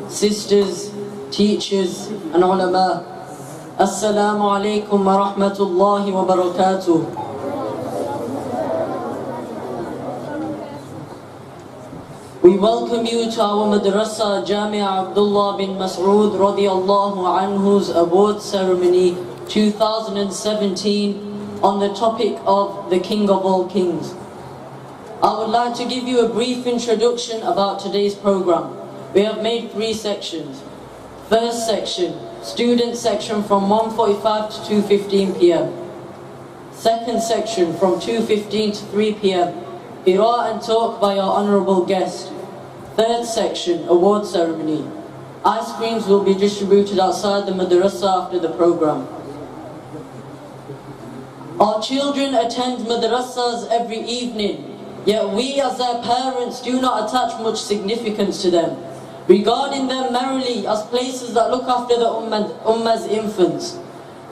sisters, teachers and ulama. Assalamu alaikum wa rahmatullahi wa barakatuh. We welcome you to our madrasa Jamia Abdullah Bin Masood radiyallahu anhu's award ceremony 2017 on the topic of the King of all Kings. I would like to give you a brief introduction about today's program. We have made 3 sections. First section, student section from 1:45 to 2:15 p.m. Second section from 2:15 to 3 p.m. Qiraat and talk by our honourable guest. Third section, award ceremony. Ice creams will be distributed outside the madrasa after the program. Our children attend madrasas every evening, yet we as their parents do not attach much significance to them, regarding them merely as places that look after the ummah's infants.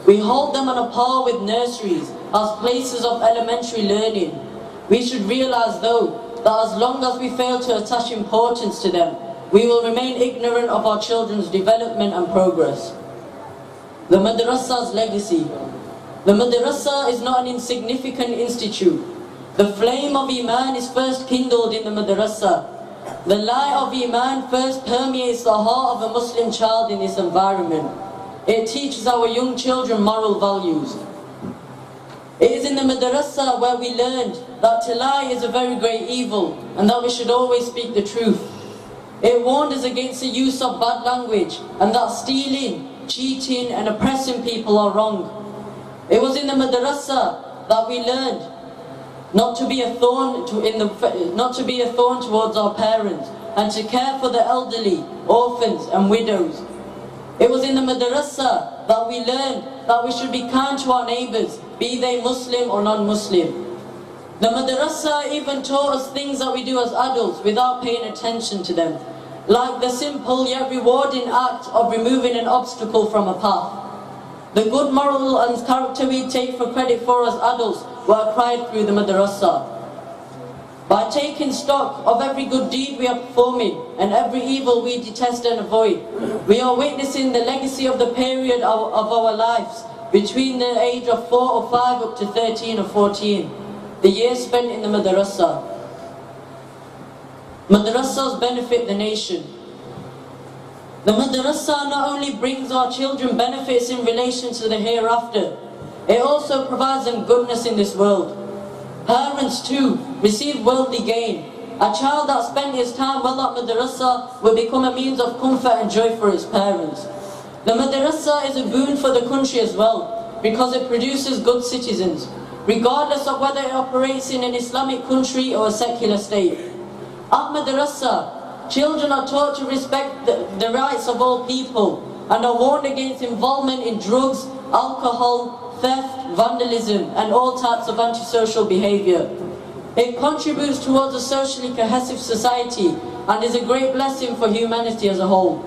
We hold them on a par with nurseries as places of elementary learning. We should realize though that as long as we fail to attach importance to them, we will remain ignorant of our children's development and progress. The madrasa's legacy. The madrasa is not an insignificant institute. The flame of Iman is first kindled in the madrasa. The light of Iman first permeates the heart of a Muslim child in this environment. It teaches our young children moral values. It is in the madrasa where we learned that to lie is a very great evil and that we should always speak the truth. It warned us against the use of bad language and that stealing, cheating and oppressing people are wrong. It was in the madrasa that we learned not to be a thorn towards our parents and to care for the elderly, orphans and widows. It was in the madrasa that we learned that we should be kind to our neighbours, be they Muslim or non-Muslim. The madrasa even taught us things that we do as adults without paying attention to them, like the simple yet rewarding act of removing an obstacle from a path. The good moral and character we take for credit for as adults were acquired through the madrasa. By taking stock of every good deed we are performing and every evil we detest and avoid, we are witnessing the legacy of the period of our lives between the age of 4 or 5 up to 13 or 14, the years spent in the madrasa. Madrasas benefit the nation. The madrasa not only brings our children benefits in relation to the hereafter, it also provides them goodness in this world. Parents too receive worldly gain. A child that spent his time well at madrasa will become a means of comfort and joy for its parents. The madrasa is a boon for the country as well, because it produces good citizens, regardless of whether it operates in an Islamic country or a secular state. At madrasa, children are taught to respect the rights of all people and are warned against involvement in drugs, alcohol, theft, vandalism and all types of antisocial behaviour. It contributes towards a socially cohesive society and is a great blessing for humanity as a whole.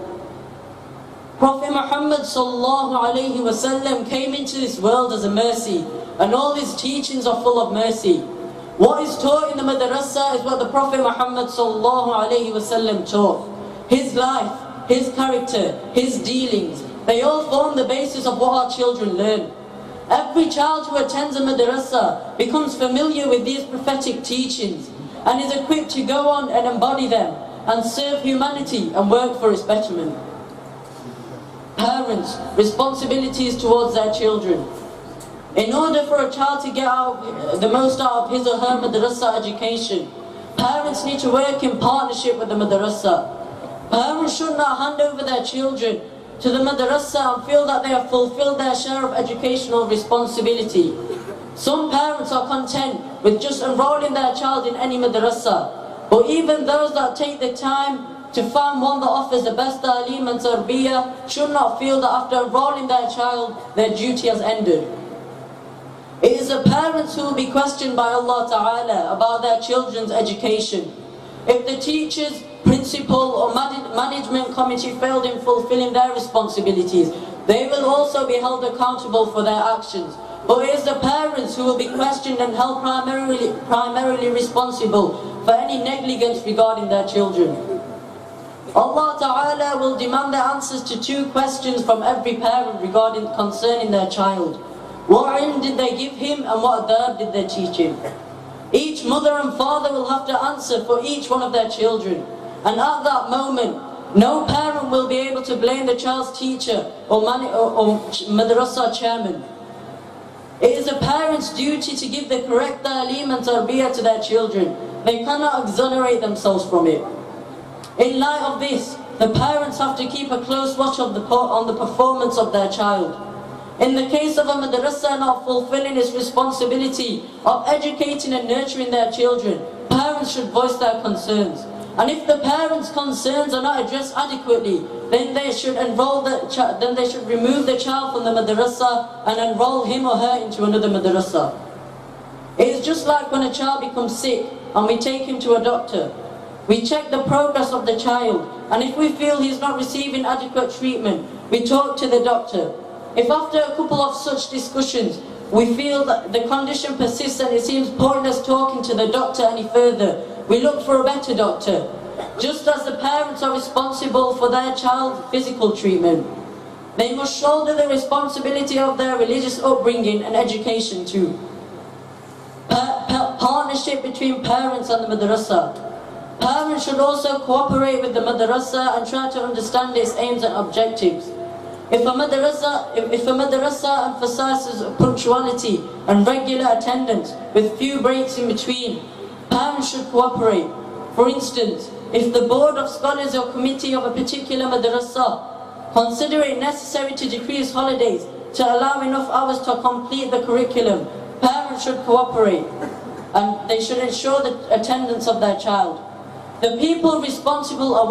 Prophet Mohammed came into this world as a mercy, and all his teachings are full of mercy. What is taught in the madrasa is what the Prophet Muhammad taught. His life, his character, his dealings, they all form the basis of what our children learn. Every child who attends a madrasa becomes familiar with these prophetic teachings and is equipped to go on and embody them and serve humanity and work for its betterment. Parents' responsibilities towards their children. In order for a child to get the most out of his or her madrasa education, parents need to work in partnership with the madrasa. Parents should not hand over their children to the madrasa and feel that they have fulfilled their share of educational responsibility. Some parents are content with just enrolling their child in any madrasa, but even those that take the time to find one that offers the best ta'aleem and tarbiyah should not feel that after enrolling their child, their duty has ended. It is the parents who will be questioned by Allah Ta'ala about their children's education. If the teachers, principal or management committee failed in fulfilling their responsibilities, they will also be held accountable for their actions. But it is the parents who will be questioned and held primarily responsible for any negligence regarding their children. Allah Ta'ala will demand the answers to 2 questions from every parent concerning their child. What ilm did they give him and what adab did they teach him? Each mother and father will have to answer for each one of their children. And at that moment, no parent will be able to blame the child's teacher or madrasa chairman. It is a parent's duty to give the correct ta'aleem and tarbiyah to their children. They cannot exonerate themselves from it. In light of this, the parents have to keep a close watch on the performance of their child. In the case of a madrasa not fulfilling its responsibility of educating and nurturing their children, parents should voice their concerns. And if the parents' concerns are not addressed adequately, then they should remove the child from the madrasa and enroll him or her into another madrasa. It is just like when a child becomes sick and we take him to a doctor. We check the progress of the child, and if we feel he is not receiving adequate treatment, we talk to the doctor. If after a couple of such discussions, we feel that the condition persists and it seems pointless talking to the doctor any further, we look for a better doctor. Just as the parents are responsible for their child's physical treatment, they must shoulder the responsibility of their religious upbringing and education too. Partnership between parents and the madrasa. Parents should also cooperate with the madrasa and try to understand its aims and objectives. If a madrasa emphasizes punctuality and regular attendance with few breaks in between, parents should cooperate. For instance, if the board of scholars or committee of a particular madrasa consider it necessary to decrease holidays to allow enough hours to complete the curriculum, parents should cooperate and they should ensure the attendance of their child. The people responsible are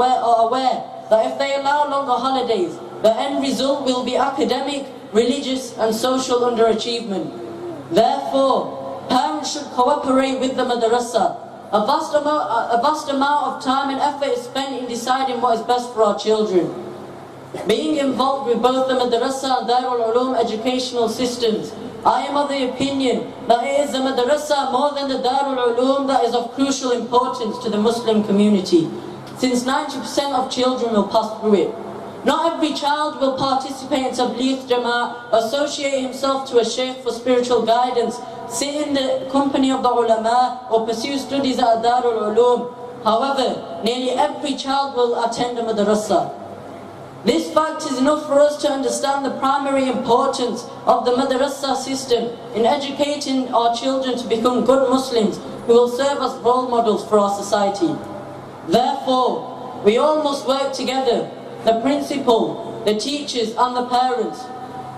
aware that if they allow longer holidays, the end result will be academic, religious and social underachievement. Therefore, parents should cooperate with the madrasa. A vast amount of time and effort is spent in deciding what is best for our children. Being involved with both the madrasa and Darul Uloom educational systems, I am of the opinion that it is the madrasa more than the Darul Uloom that is of crucial importance to the Muslim community, since 90% of children will pass through it. Not every child will participate in Tabligh Jama'ah, associate himself to a sheikh for spiritual guidance, sit in the company of the ulama, or pursue studies at Darul Uloom. However, nearly every child will attend a madrasa. This fact is enough for us to understand the primary importance of the madrasa system in educating our children to become good Muslims who will serve as role models for our society. Therefore, we all must work together, the principal, the teachers and the parents.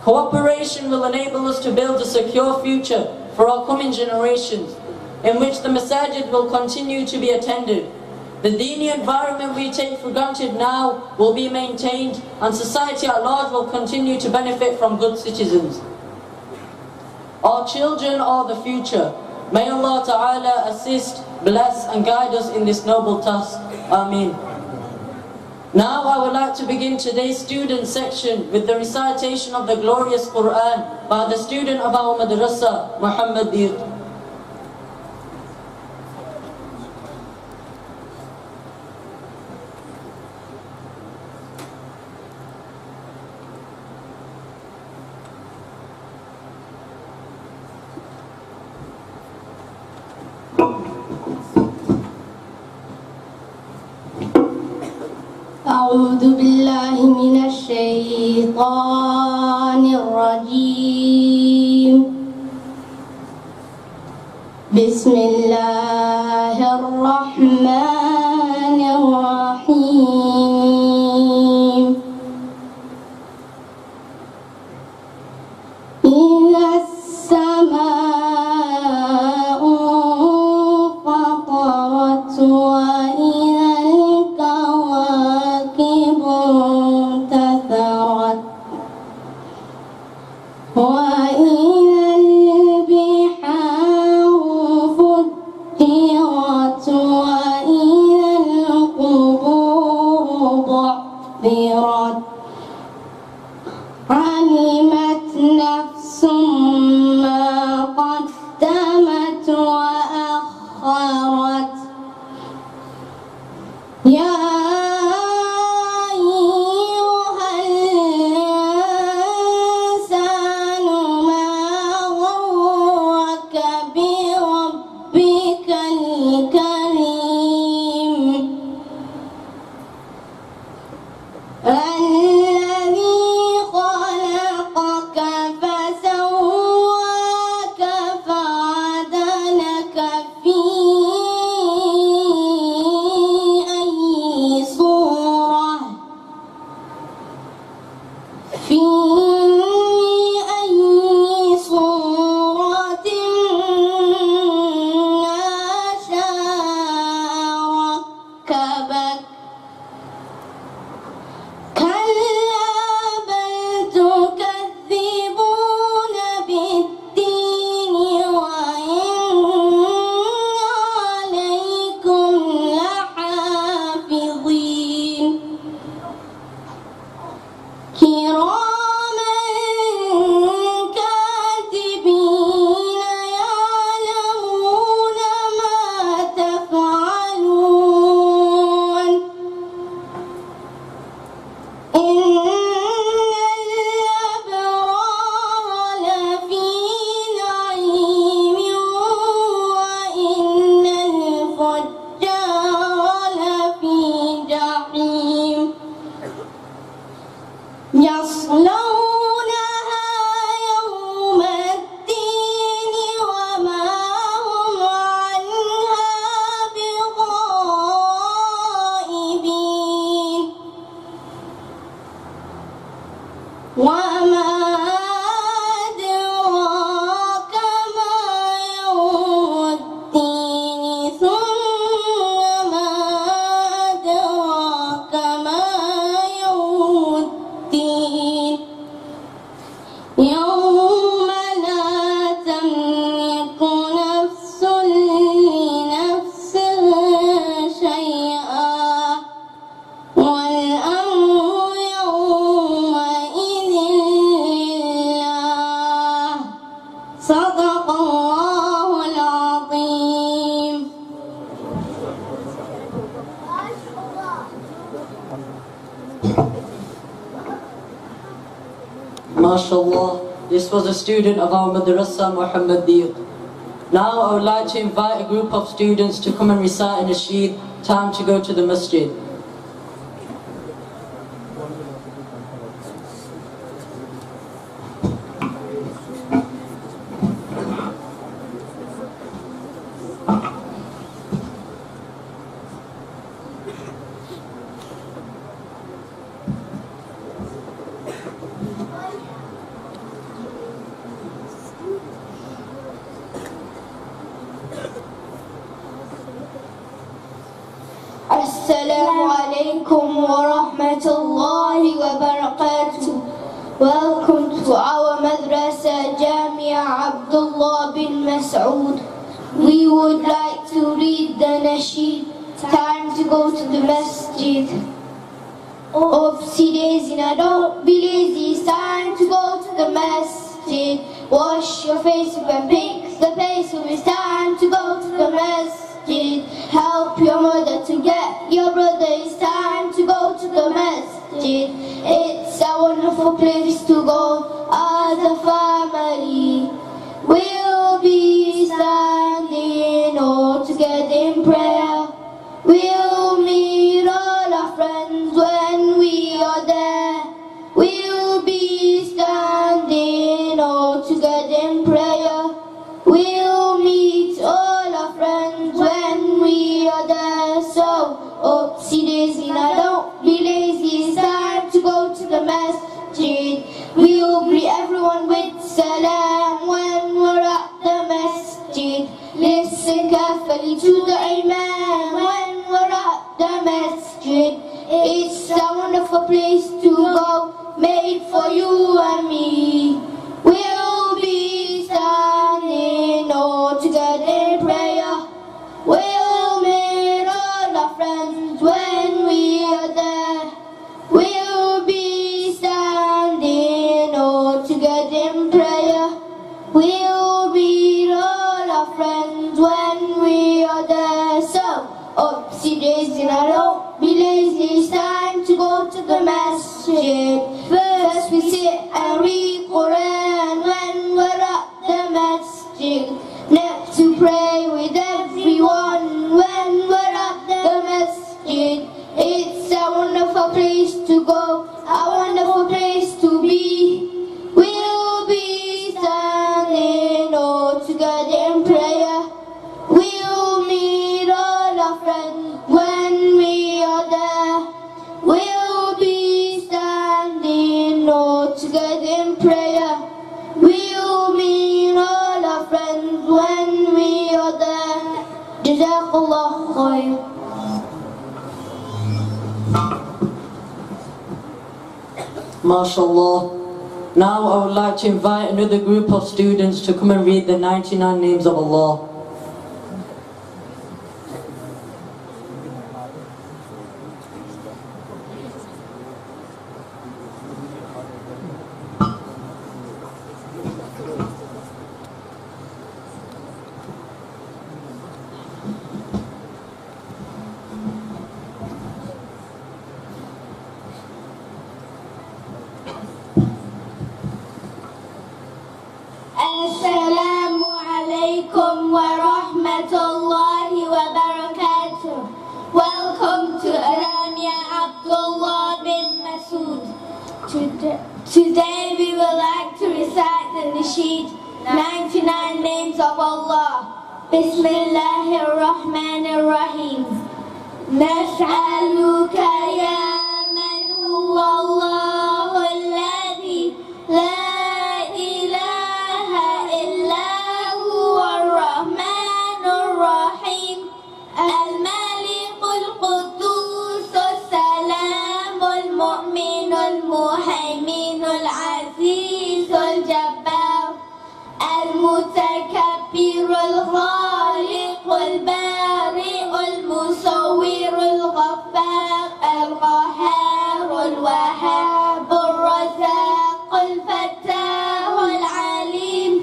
Cooperation will enable us to build a secure future for our coming generations, in which the masajid will continue to be attended. The dini environment we take for granted now will be maintained, and society at large will continue to benefit from good citizens. Our children are the future. May Allah Ta'ala assist, bless and guide us in this noble task. Ameen. Now I would like to begin today's student section with the recitation of the glorious Qur'an by the student of our madrasa, Mohammed. أعوذ بالله من الشيطان الرجيم بسم الله الرحمن الرحيم إذا السماء انفطرت وإذا وإذا البحار فجرت وإذا القبور بعثرت علمت نفس ما قدمت وأخرت يا الذي خلقك فسواك فعدلك في أي صورة ما شاء ركبك كلا بل تكذبون بالدين وإن عليكم لحافظين كراما كاتبين يعلمون ما تفعلون إن الأبرار لفي نعيم وإن الفجار لفي جحيم يصلونها يوم الدين وما هم عنها بغائبين وما أدراك ما يوم الدين ثم ما أدراك ما يوم الدين يوم لا تملك نفس لنفس شيئا والأمر يومئذ لله صدق الله العظيم. MashaAllah, this was a student of our madrasa, Mohammed. Now I would like to invite a group of students to come and recite a nasheed, time to go to the masjid. Assalamu alaikum wa rahmatullahi wa barakatuh. Welcome to our madrasa Jamia Abdullah Bin Masood. We would like to read the nasheed, time to go to the masjid. Oopsie daisy, now don't be lazy, it's time to go to the masjid. Wash your face and pick the pace, it's time to go to the masjid. Help your mother to get your brother, it's time to go to the masjid. It's a wonderful place to go as a family. We'll be standing all together in prayer. We'll meet all our friends when we are there. We'll be standing all together in prayer. We'll meet all our friends when we are there. So, oopsie daisy, now don't be lazy, it's time to go to the masjid. We'll greet everyone with salam when we're at the masjid. Listen carefully to the imam when we're at the masjid. It's a wonderful place to go, made for you and me. We'll be standing all together in prayer. We'll meet all our friends when we are there. We'll be standing all together in prayer. We'll meet all our friends when we are there. So, oopsie daisy, now don't be lazy, it's time to go to the masjid. First we sit and read Quran when we're at the masjid. Next to pray with everyone when we're at the masjid. It's a wonderful place to go MashaAllah. Now I would like to invite another group of students to come and read the 99 names of Allah. Assalamu alaikum wa rahmatullahi wa barakatuh. Welcome to Jamia Abdullah Bin Masood. Today we would like to recite the nasheed, 99 names of Allah. Bismillahirrahmanirrahim. Nas'aluka ya man huwa Allahu alladhi la المهيمن العزيز الجبار المتكبر الخالق البارئ المصور الغفار القهار الوهاب الرزاق الفتاح العليم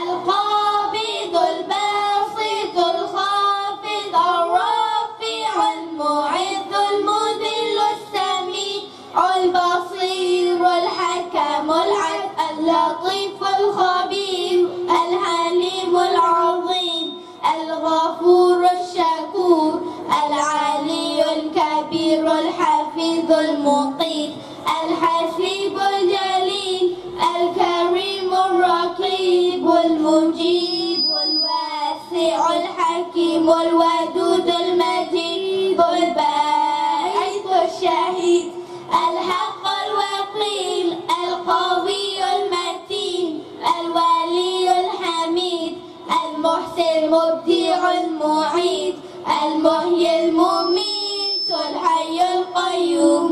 القابض الباسط الخافض الرافع المعز المذل السميع البصير الحكم العدل اللطيف الخبير الحليم العظيم الغفور الشكور العلي الكبير الحفيظ المقيت الحسيب الجليل الكريم الرقيب المجيب الواسع الحكيم الودود المجيد الباعث الشهيد الحق الوكيل القوي المتين الولي الحميد المحسن المبدع المعيد المحيي المميت الحي القيوم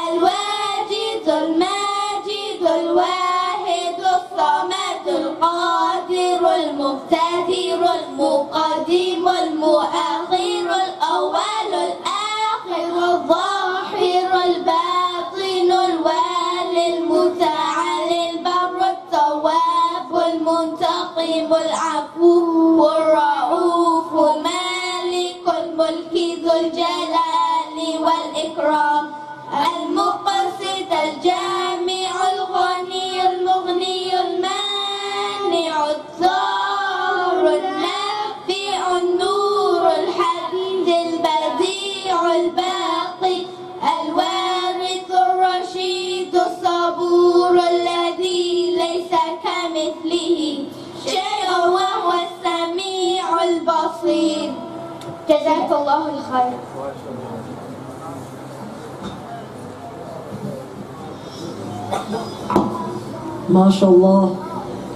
الواجد الماجد الواحد الصمد القادر المقتدر المقدم المؤخر الأول الآخر الظاهر الباطن الوالي المتعالي البر التواب المنتقم العفو الرؤوف مالك الملك ذو الجلال والإكرام المقصد الجامع الغني المغني المانع الضار النافع النور الحديد البديع الباقي الوارث الرشيد الصبور الذي ليس كمثله شيء وهو السميع البصير. جزاك الله الخير. MashaAllah.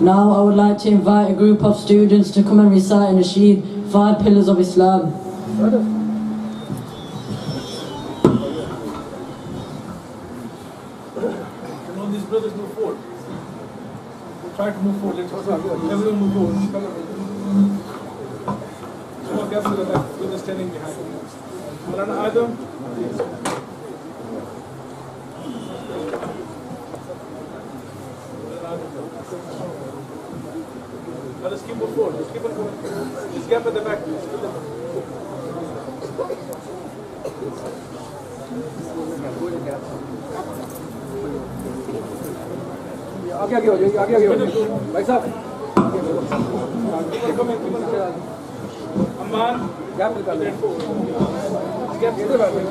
Now I would like to invite a group of students to come and recite in nasheed 5 pillars of Islam. Come on, these brothers move forward. Try to move forward. Let's everyone move forward. Come on, guys to the left. Brothers standing behind. Malana Adam, please. Now let's keep moving forward. Let's keep on going. This gap at the back. Please. आगे आगे हो जाइए आगे आगे हो जाइए भाई साहब अम्मान गैप निकाल लें गैप किधर बैठे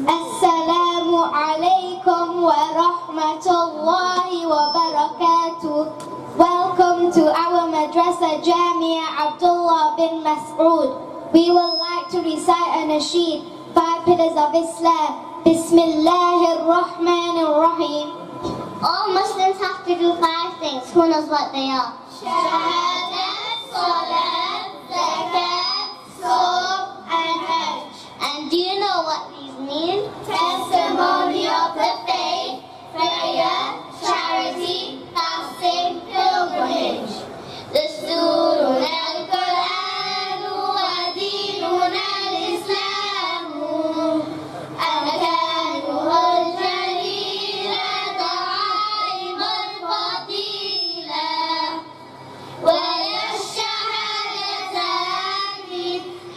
Assalamu alaikum wa rahmatullahi wa barakatuh. Welcome to our madrasa Jamia Abdullah Bin Masood. We would like to recite a nasheed, 5 pillars of Islam. Bismillahirrahmanirrahim. All Muslims have to do 5 things. things. Who knows what they are? Shahadat, Salat, Zakat, Sawm, and Hajj. And do you know what these mean? Testimony of the faith, prayer, charity, fasting, pilgrimage. دستورنا القرآن وديننا الإسلام أركانه الجليلة دعائم الفضيلة وهي الشهادتان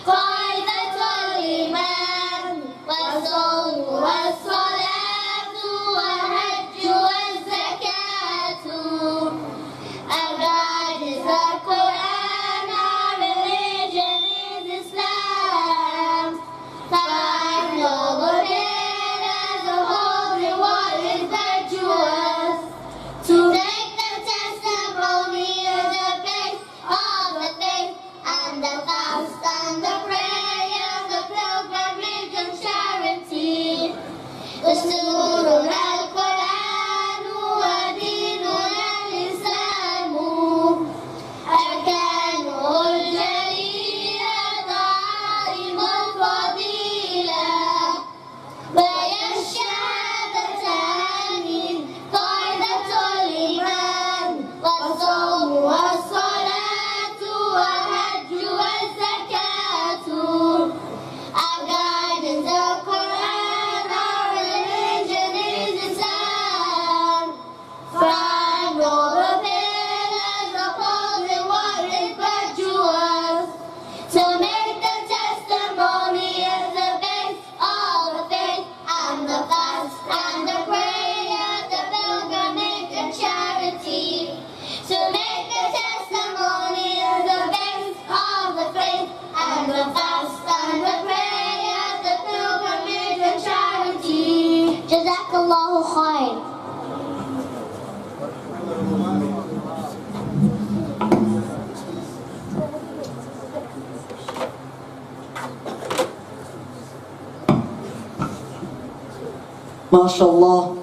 قاعدة الإيمان والصوم والصلاة والحج والزكاة. Our God is the Quran, our religion is Islam. Five noble pillars of holy what is virtuous. To make the testimony of the faith of the faith, and the fast and the prayer, the pilgrimage and charity. دستورنا القرآن وديننا الإسلام أركانه الجليلة دعائم الفضيلة وهي الشهادتان قاعدة الإيمان والصوم والصلاة والحج والزكاة. Our God is the Quran, our religion is Islam. Five noble pillars upholding what is virtuous. To make the testimony of the faith of the faith, and the fast and the prayer, the pilgrimage and charity. To make the testimony of the faith of the faith, and the fast and the prayer, the pilgrimage and charity. Jazakallahu khair. MashaAllah.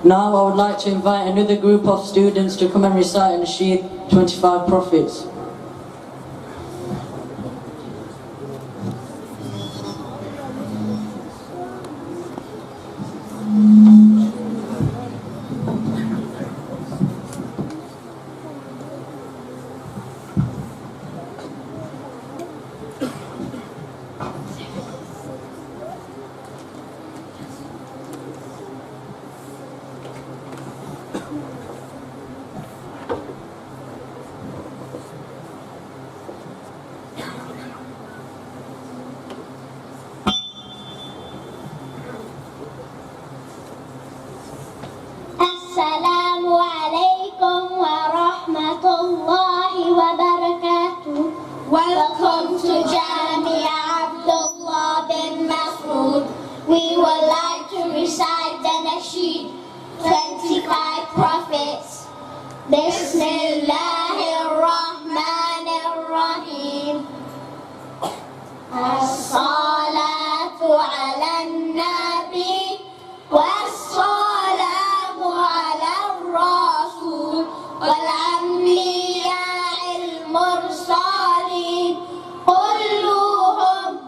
Now I would like to invite another group of students to come and recite and Nasheed 25 Prophets. Assalamu alaikum wa rahmatullahi wa barakatuh. Welcome to Jamia Abdullah Bin Masood. We would like to recite the Nasheed 25 Prophets. Bismillahirrahmanirrahim. As-salatu ala nabi was-salamu ala rasul wal-anbiya al-mursalin kulluhum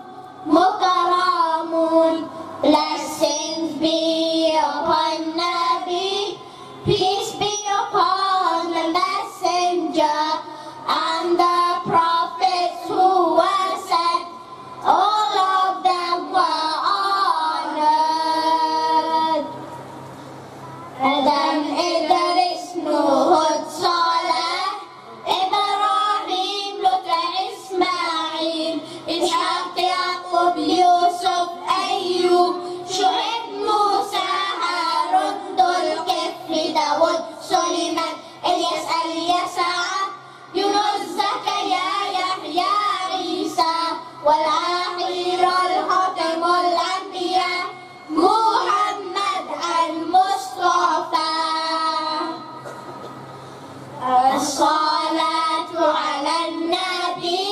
mukarramun. Blessings be upon Nabi, peace be upon the messenger and the prophets who were sent. All of them were honored. Adam, Idris, Nuh, Saleh, Ibrahim, Lut, Ismail, Ishaq, Yaqub, Yusuf, Ayyub, Shu'aib, Musa, Harun, Dhul Kifli, Dawud, Suleiman, Ilyas, Al-Yasa, Yunus, Zakaria, Yahya, Isa, والآخر الختم الأنبياء محمد المصطفى. الصلاة على النبي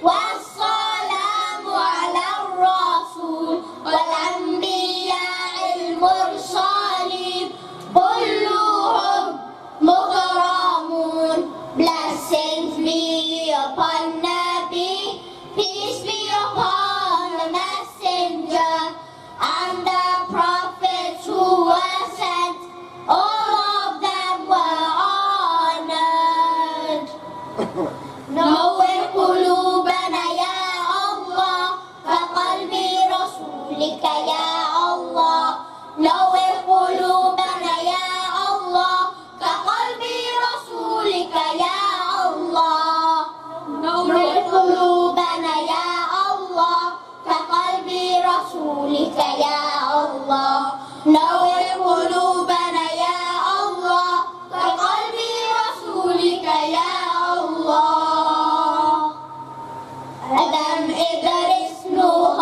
والسلام على الرسول والأنبياء المرسلين كلهم مكرمون. يا الله. آدم إدريس نوح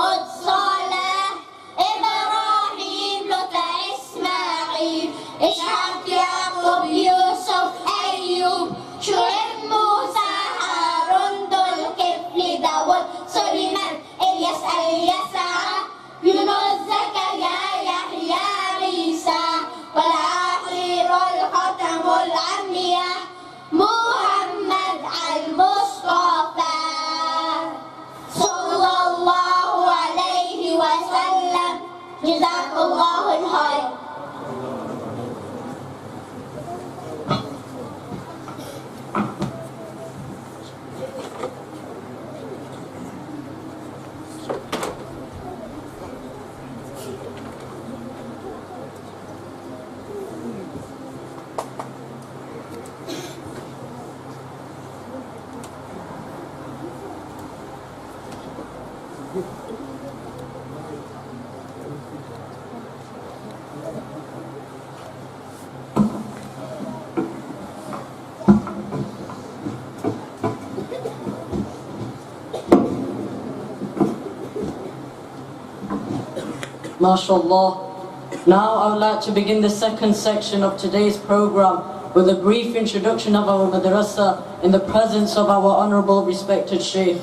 صالح إبراهيم لوط إسماعيل إسحاق يعقوب يوسف أيوب شعيب موسى هارون ذو الكفل داود سليمان إلياس اليسع يونس زكريا يحيى عيسى والآخر الختم الأنبياء محمد المصطفى صلى الله عليه وسلم. جزاك الله الخير. MashaAllah. Now I would like to begin the second section of today's program with a brief introduction of our madrasa in the presence of our honorable respected Sheikh.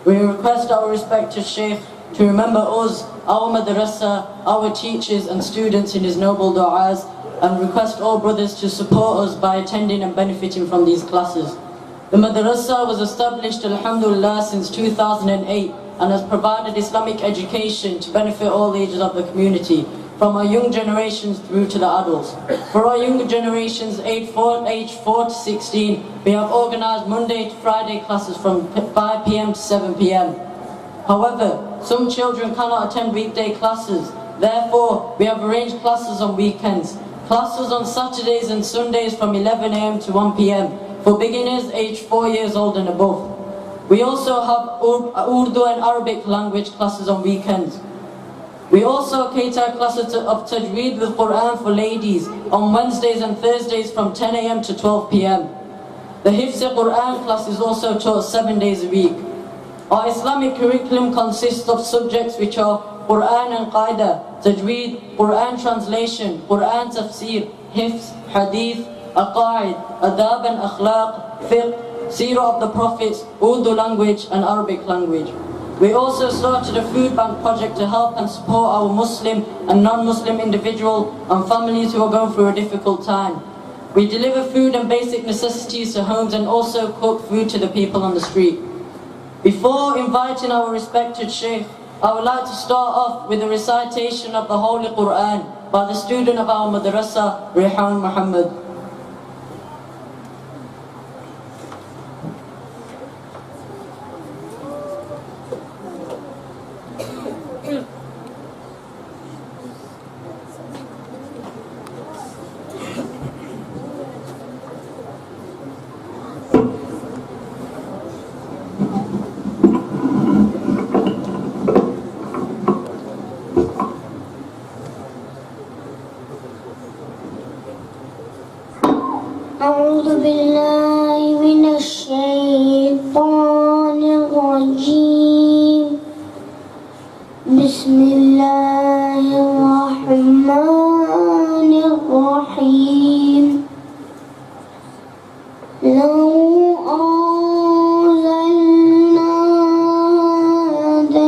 We request our respected Sheikh to remember us, our madrasa, our teachers and students in his noble du'as, and request all brothers to support us by attending and benefiting from these classes. The madrasa was established, alhamdulillah, since 2008 and has provided Islamic education to benefit all ages of the community, from our young generations through to the adults. For our younger generations, age 4 to 16, we have organized Monday to Friday classes from 5 p.m. to 7 p.m. However, some children cannot attend weekday classes. Therefore, we have arranged classes on weekends. Classes on Saturdays and Sundays from 11 a.m. to 1 p.m. for beginners aged 4 years old and above. We also have Urdu and Arabic language classes on weekends. We also cater classes of Tajweed with Quran for ladies on Wednesdays and Thursdays from 10 a.m. to 12 p.m. The Hifz Quran class is also taught 7 days a week. Our Islamic curriculum consists of subjects which are Quran and Qaida, Tajweed, Quran translation, Quran tafsir, Hifz, Hadith, Aqaid, Adab and Akhlaq, Fiqh, Seerah of the Prophets, Urdu language and Arabic language. We also started a food bank project to help and support our Muslim and non-Muslim individuals and families who are going through a difficult time. We deliver food and basic necessities to homes and also cook food to the people on the street. Before inviting our respected Sheikh, I would like to start off with a recitation of the Holy Quran by the student of our madrasa, Rayhaan Mohammed. أعوذ بالله من الشيطان الرجيم. بسم الله الرحمن الرحيم. لو أنزلنا هذا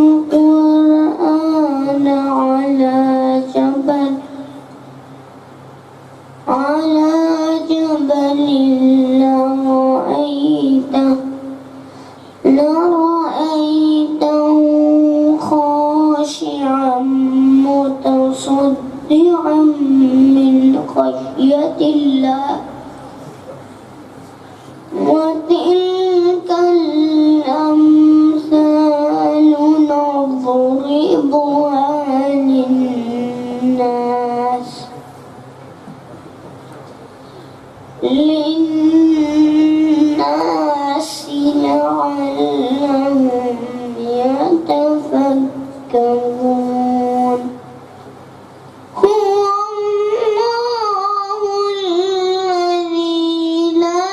القرآن على جبل لرأيته خاشعا متصدعا من خشية الله. وتلك الأمثال نضربها للناس لعلهم يتفكرون. هو الله الذي لا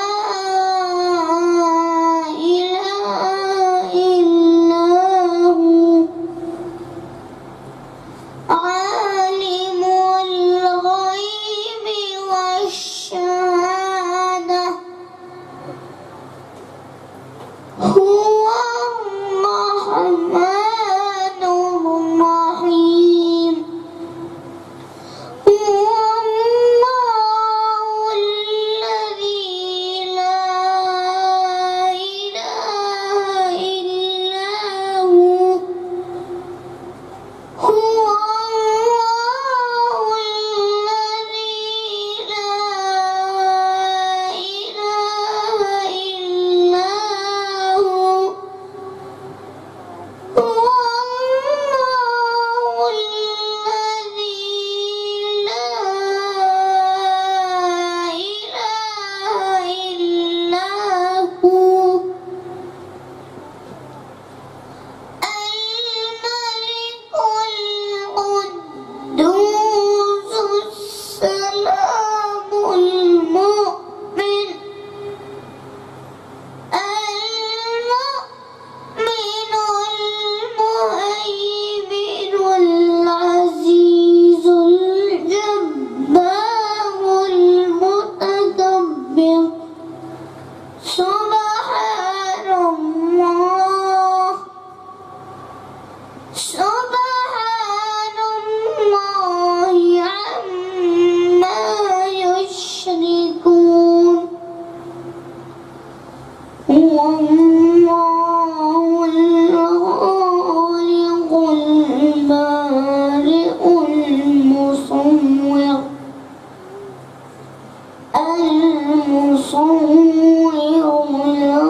نصورهم له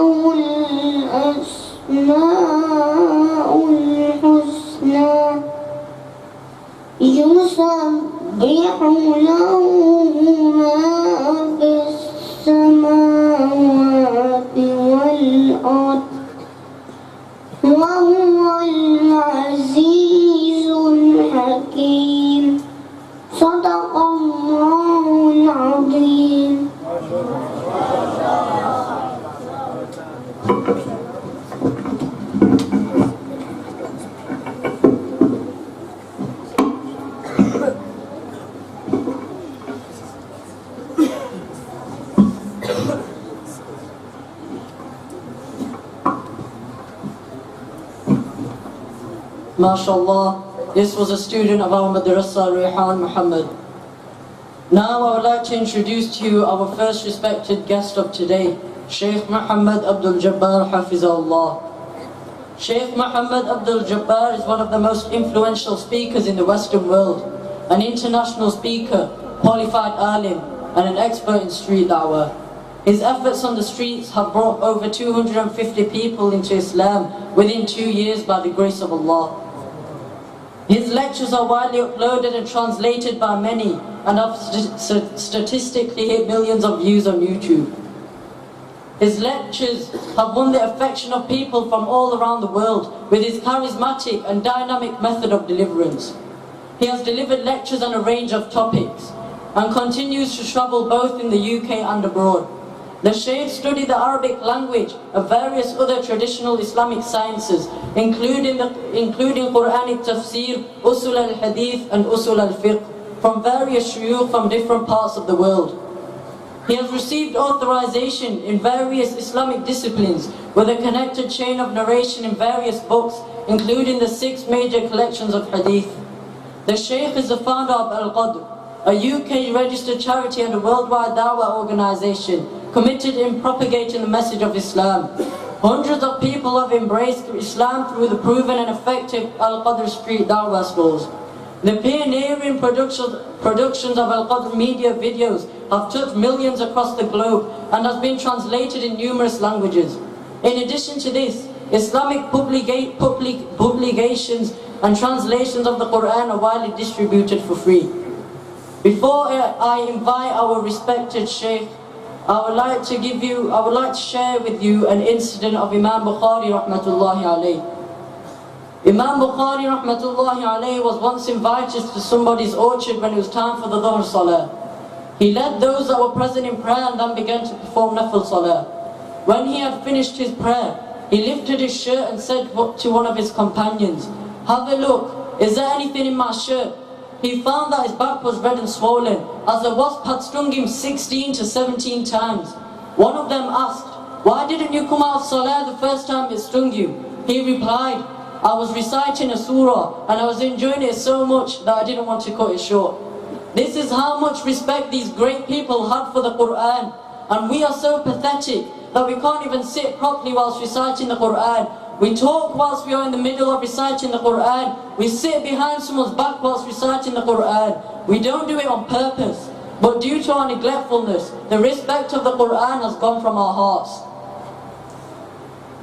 الأسماء الحسنى يسبح له ما في السماوات والأرض وهو العزيز الحكيم صدق الله العظيم. MashaAllah, this was a student of our madrasa, Rayhaan Mohammed. Now I would like to introduce to you our first respected guest of today, Sheikh Mohamed Abdul Hafizahullah. Sheikh Mohamed Abdul is one of the most influential speakers in the Western world, an international speaker, qualified alim, and an expert in street da'wah. His efforts on the streets have brought over 250 people into Islam within 2 years by the grace of Allah. His lectures are widely uploaded and translated by many and have statistically hit millions of views on YouTube. His lectures have won the affection of people from all around the world with his charismatic and dynamic method of deliverance. He has delivered lectures on a range of topics and continues to travel both in the UK and abroad. The Shaykh studied the Arabic language and various other traditional Islamic sciences, including Quranic tafsir, usul al-hadith and usul al-fiqh, from various shuyukh from different parts of the world. He has received authorization in various Islamic disciplines with a connected chain of narration in various books, including the 6 major collections of hadith. The Shaykh is the founder of Al-Qadr, a UK registered charity and a worldwide dawah organization committed in propagating the message of Islam. Hundreds of people have embraced Islam through the proven and effective Al-Qadr street dawah stalls. The pioneering productions of Al-Qadr media videos have touched millions across the globe and has been translated in numerous languages. In addition to this, Islamic publications and translations of the Quran are widely distributed for free. Before I invite our respected Shaykh, I would like to share with you an incident of Imam Bukhari rahmatullahi alayhi. Imam Bukhari rahmatullahi alayhi was once invited to somebody's orchard when it was time for the Dhuhr Salah. He led those that were present in prayer and then began to perform Nafil Salah. When he had finished his prayer, he lifted his shirt and said to one of his companions, "Have a look, is there anything in my shirt?" He found that his back was red and swollen, as a wasp had stung him 16 to 17 times. One of them asked, "Why didn't you come out of Salah the first time it stung you?" He replied, "I was reciting a surah and I was enjoying it so much that I didn't want to cut it short." This is how much respect these great people had for the Quran, and we are so pathetic that we can't even sit properly whilst reciting the Quran. We talk whilst we are in the middle of reciting the Quran. We sit behind someone's back whilst reciting the Quran. We don't do it on purpose, but due to our neglectfulness, the respect of the Quran has gone from our hearts.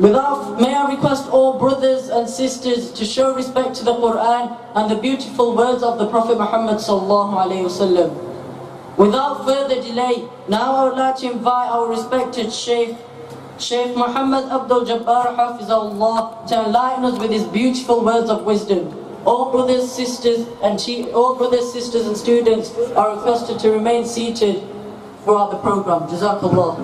May I request all brothers and sisters to show respect to the Quran and the beautiful words of the Prophet Muhammad sallallahu alaihi wasallam. Without further delay, now I would like to invite our respected Sheikh Mohamed Abdul Hafizahullah to enlighten us with his beautiful words of wisdom. All brothers, sisters and students are requested to remain seated throughout the program. Jazakallah.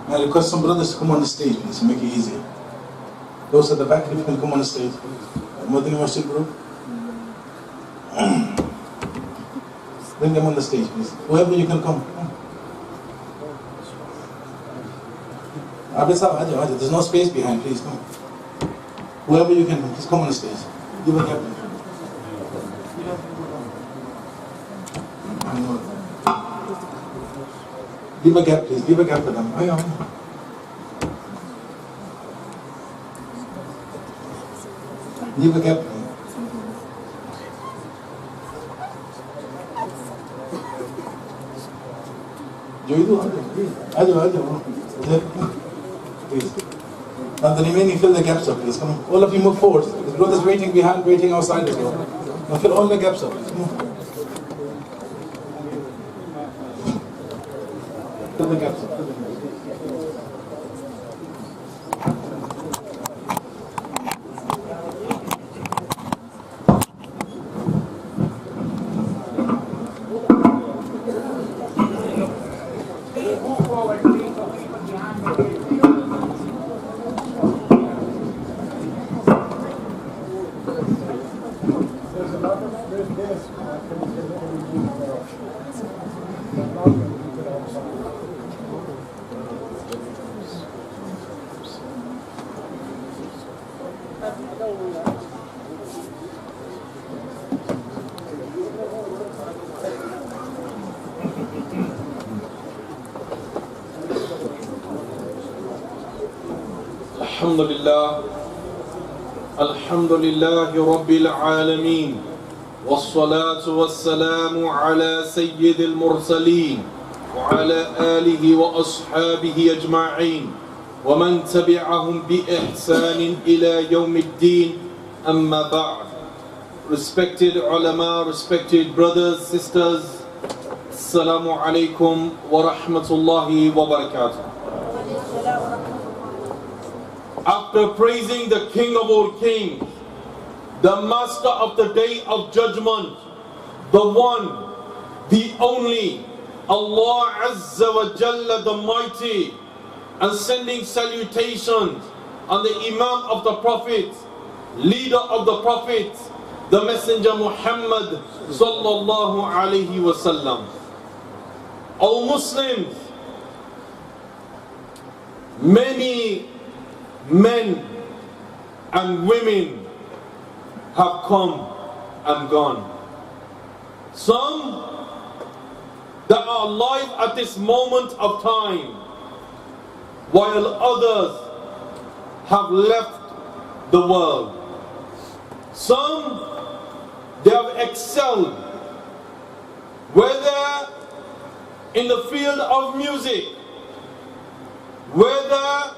I request some brothers to come on the stage, please, to make it easier. Those at the back, if you can come on the stage. Madani Masjid group. Bring them on the stage, please. Whoever you can come. There's no space behind, please come. Whoever you can, just come on the stage. Give a gap. Give a gap, please. Give a gap for them. Give a gap. Joidu, please. Now the remaining, fill the gaps up, please. Come on. All of you move forward. The brothers waiting behind, waiting outside as well. Now fill all the gaps up, please. Come on. Fill the gaps up. الحمد لله رب العالمين والصلاة والسلام على سيد المرسلين وعلى آله وأصحابه أجمعين ومن تبعهم بإحسان إلى يوم الدين أما بعد. Respected ulama, respected brothers, sisters, Assalamu alaikum wa rahmatullahi wa barakatuh. After praising the King of all kings, the Master of the Day of Judgment, the one, the only, Allah Azza wa Jalla the Mighty, and sending salutations on the Imam of the Prophets, leader of the Prophets, the Messenger Mohammed sallallahu alaihi wasallam. O Muslims, many men and women have come and gone. Some that are alive at this moment of time, while others have left the world. Some, they have excelled, whether in the field of music, whether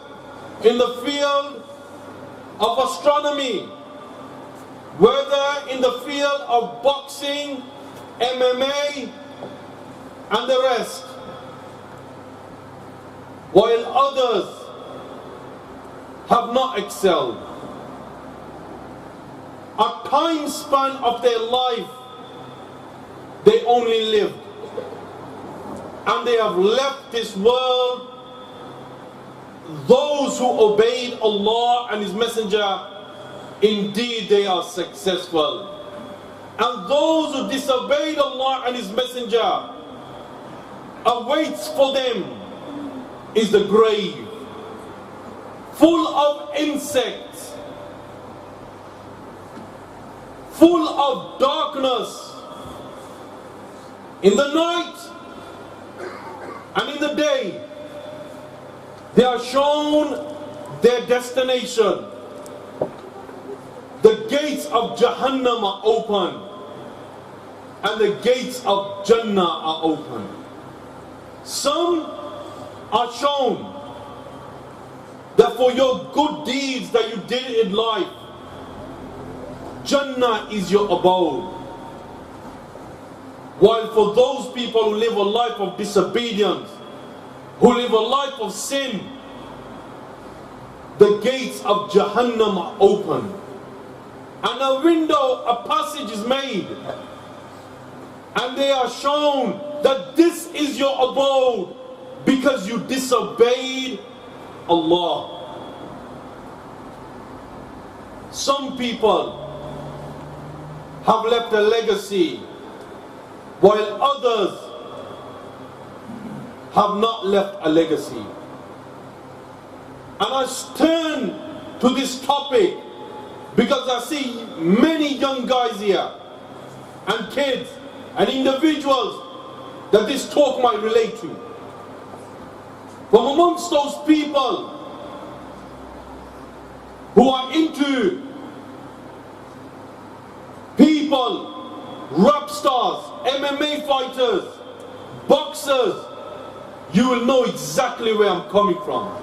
in the field of astronomy, whether in the field of boxing, MMA, and the rest, while others have not excelled. A time span of their life, they only lived, and they have left this world. Those who obeyed Allah and His Messenger, indeed they are successful. And those who disobeyed Allah and His Messenger, awaits for them is the grave, full of insects, full of darkness, in the night and in the day. They are shown their destination. The gates of Jahannam are open, and the gates of Jannah are open. Some are shown that for your good deeds that you did in life, Jannah is your abode. While for those people who live a life of disobedience, who live a life of sin, the gates of Jahannam are open, and a window, a passage is made, and they are shown that this is your abode because you disobeyed Allah. Some people have left a legacy, while others have not left a legacy. And I turn to this topic because I see many young guys here, and kids, and individuals that this talk might relate to. From amongst those people who are into people, rap stars, MMA fighters, boxers, you will know exactly where I'm coming from.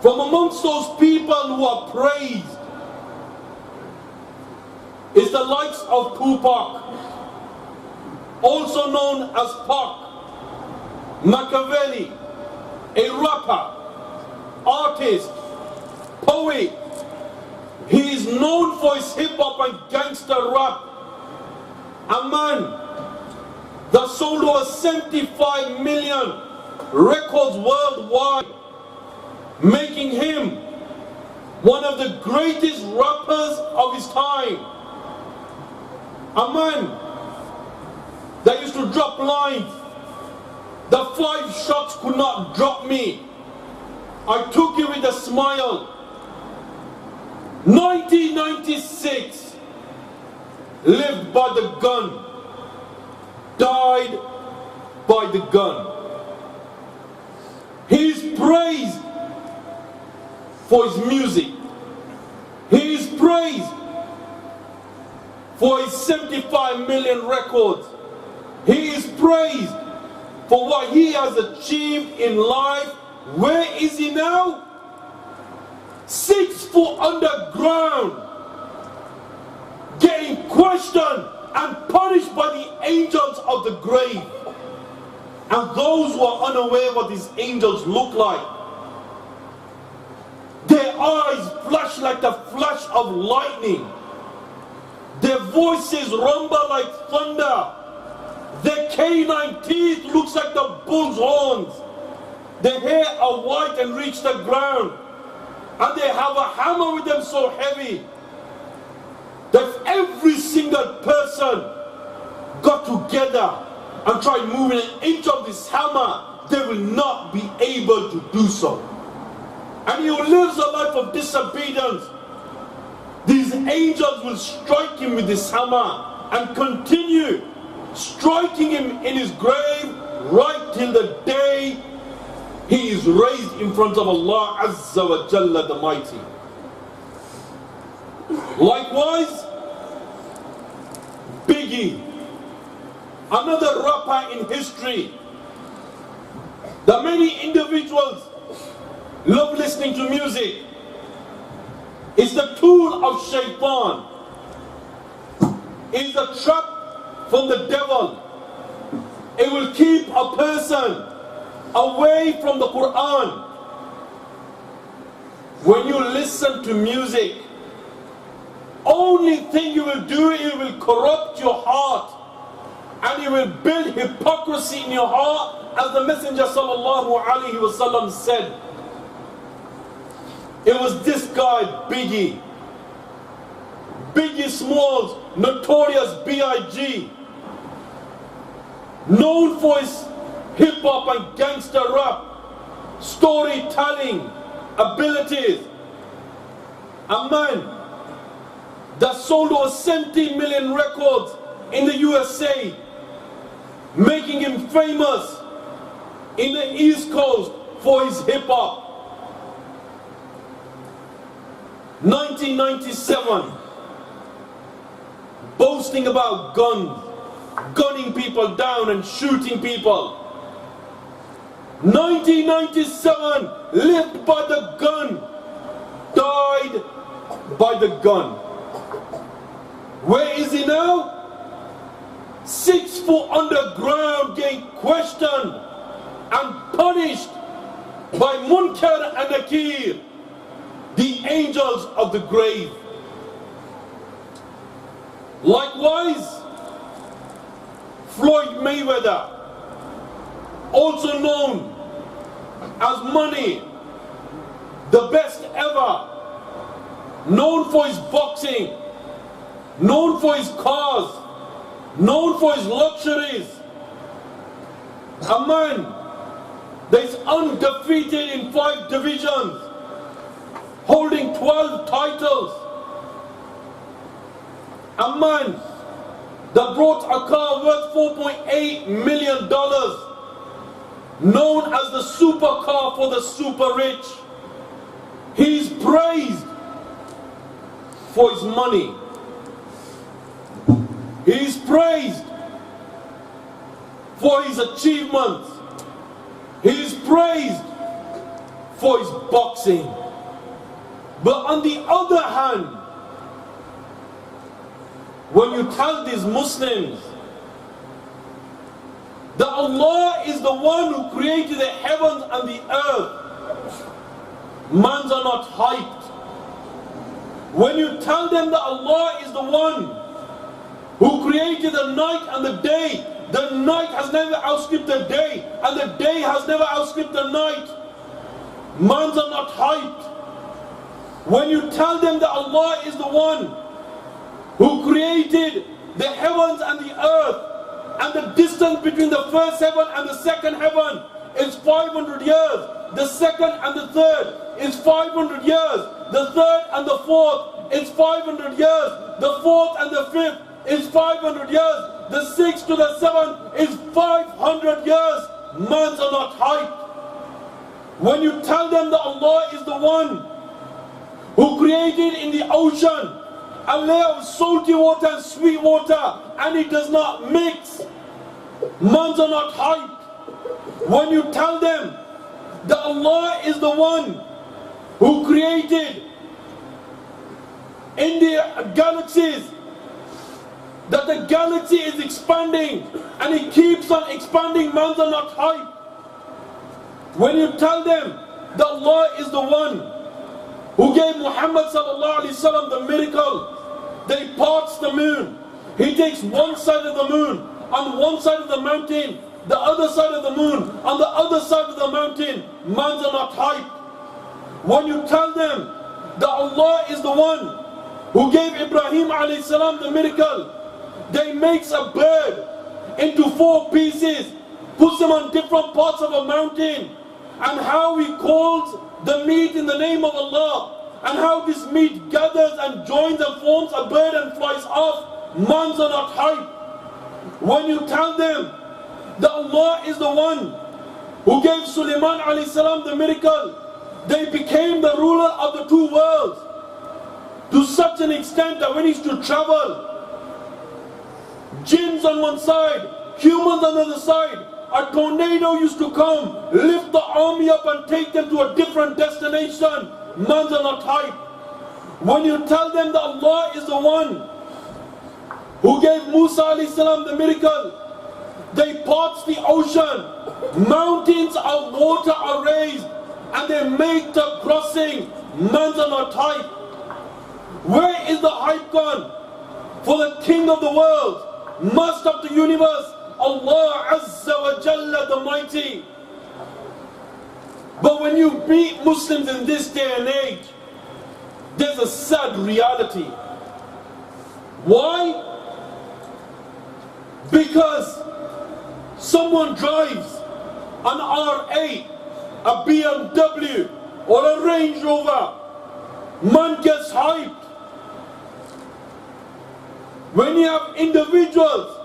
From amongst those people who are praised is the likes of Tupac, also known as Pac, Machiavelli, a rapper, artist, poet. He is known for his hip-hop and gangster rap. A man that sold over 75 million records worldwide, making him one of the greatest rappers of his time. A man that used to drop lines, the 5 shots could not drop me. I took it with a smile. 1996, lived by the gun, died by the gun. He is praised for his music. He is praised for his 75 million records. He is praised for what he has achieved in life. Where is he now? 6 foot underground, getting questioned and punished by the angels of the grave. And those who are unaware what these angels look like, their eyes flash like the flash of lightning, their voices rumble like thunder, their canine teeth looks like the bull's horns, their hair are white and reach the ground, and they have a hammer with them so heavy that if every single person got together and tried moving an inch of this hammer, they will not be able to do so. And he who lives a life of disobedience, these angels will strike him with this hammer and continue striking him in his grave right till the day he is raised in front of Allah Azza wa Jalla the Mighty. Likewise, Biggie, another rapper in history that many individuals love listening to music, is the tool of shaitan, is a trap from the devil. It will keep a person away from the Quran. When you listen to music, only thing you will do, it will corrupt your heart and it will build hypocrisy in your heart, as the Messenger sallallahu alaihi wasallam said. It was this guy, Biggie Smalls, notorious B.I.G., known for his hip-hop and gangster rap, storytelling abilities. A man that sold over 70 million records in the USA, making him famous in the East Coast for his hip-hop. 1997, boasting about guns, gunning people down and shooting people. 1997, lived by the gun, died by the gun. Where is he now? 6 foot underground, getting questioned and punished by Munkar and Nakir, the angels of the grave. Likewise, Floyd Mayweather, also known as Money, the best ever, known for his boxing, known for his cars, known for his luxuries. A man that is undefeated in 5 divisions, holding 12 titles. A man that brought a car worth $4.8 million, known as the supercar for the super rich. He is praised for his money. He is praised for his achievements. He is praised for his boxing. But on the other hand, when you tell these Muslims that Allah is the one who created the heavens and the earth, mans are not hyped. When you tell them that Allah is the one who created the night and the day, the night has never outstripped the day, and the day has never outstripped the night, mans are not hyped. When you tell them that Allah is the one who created the heavens and the earth, and the distance between the first heaven and the second heaven is 500 years, the second and the third is 500 years, the third and the fourth is 500 years, the fourth and the fifth is 500 years, the sixth to the seventh is 500 years, mans are not hyped. When you tell them that Allah is the one who created in the ocean a layer of salty water and sweet water, and it does not mix, mans are not hyped. When you tell them that Allah is the one who created in the galaxies, that the galaxy is expanding and it keeps on expanding, mans are not hyped. When you tell them that Allah is the one who gave Mohammed sallallahu alaihi wasallam the miracle, that he parts the moon, he takes one side of the moon on one side of the mountain, the other side of the moon on the other side of the mountain, mans are not hyped. When you tell them that Allah is the one who gave Ibrahim alayhi salam the miracle, that he makes a bird into 4 pieces, puts them on different parts of a mountain, and how he calls the meat in the name of Allah, and how this meat gathers and joins and forms a bird and flies off, mans are not hyped. When you tell them that Allah is the one who gave Sulaiman alayhi salam the miracle, they became the ruler of the 2 worlds, to such an extent that when he used to travel, jinns on one side, humans on the other side, a tornado used to come, lift the army up and take them to a different destination, mans are not hyped. When you tell them that Allah is the one who gave Musa alayhi salam the miracle, they parts the ocean, mountains of water are raised, and they make the crossing, mans are not hyped. Where is the hype gone for the King of the world, Master of the universe, Allah Azza wa Jalla the Mighty? But when you meet Muslims in this day and age, there's a sad reality. Why? Because someone drives an R8, a BMW, or a Range Rover, man gets hyped. When you have individuals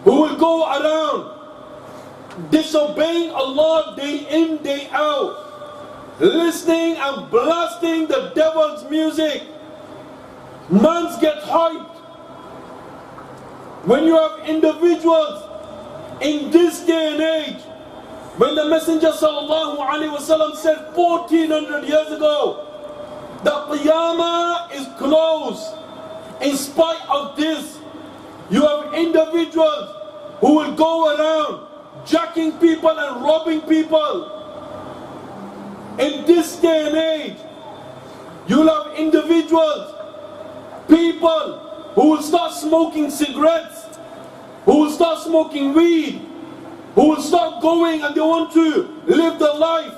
who will go around disobeying Allah day in, day out, listening and blasting the devil's music, mans get hyped. When you have individuals in this day and age, when the Messenger sallallahu alaihi wasallam said 1400 years ago that Qiyamah is close, in spite of this, you have individuals who will go around jacking people and robbing people. In this day and age, you'll have individuals, people who will start smoking cigarettes, who will start smoking weed, who will start going and they want to live their life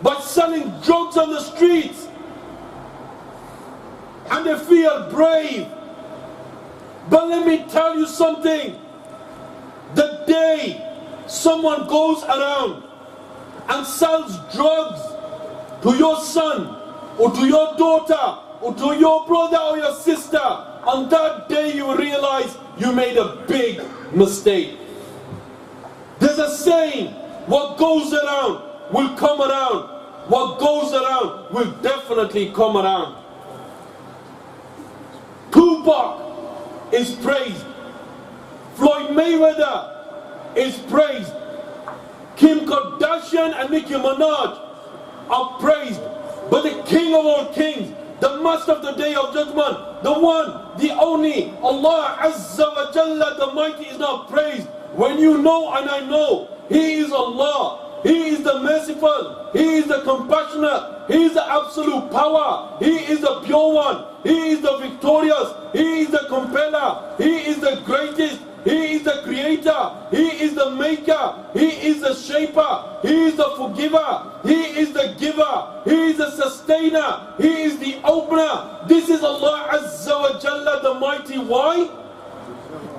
by selling drugs on the streets, and they feel brave. But let me tell you something, the day someone goes around and sells drugs to your son or to your daughter or to your brother or your sister, on that day you will realize you made a big mistake. There's a saying, what goes around will come around. What goes around will definitely come around. Tupac is praised. Floyd Mayweather is praised. Kim Kardashian and Nicki Minaj are praised. But the King of all kings, the Master of the Day of Judgment, the one, the only, Allah Azza wa Jalla, the Mighty, is not praised. When you know and I know, He is Allah. He is the merciful. He is the compassionate. He is the absolute power. He is the pure one. He is the victorious. He is the compeller. He is the greatest. He is the creator. He is the maker. He is the shaper. He is the forgiver. He is the giver. He is the sustainer. He is the opener. This is Allah Azza wa Jalla, the Mighty. Why?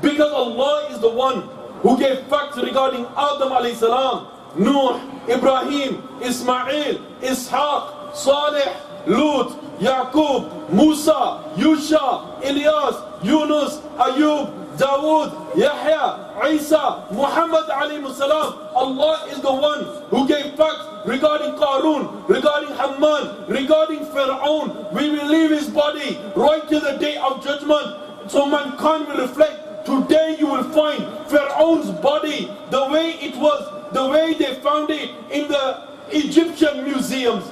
Because Allah is the one who gave facts regarding Adam alayhi salam, Nuh, Ibrahim, Ismail, Ishaq, Saleh, Lut, Yaqub, Musa, Yusha, Ilyas, Yunus, Ayub, Dawood, Yahya, Isa, Mohammed alayhi salam. Allah is the one who gave facts regarding Qarun, regarding Haman, regarding Fir'aun. We will leave his body right to the day of judgment, so mankind will reflect. Today you will find Pharaoh's body the way it was, the way they found it in the Egyptian museums.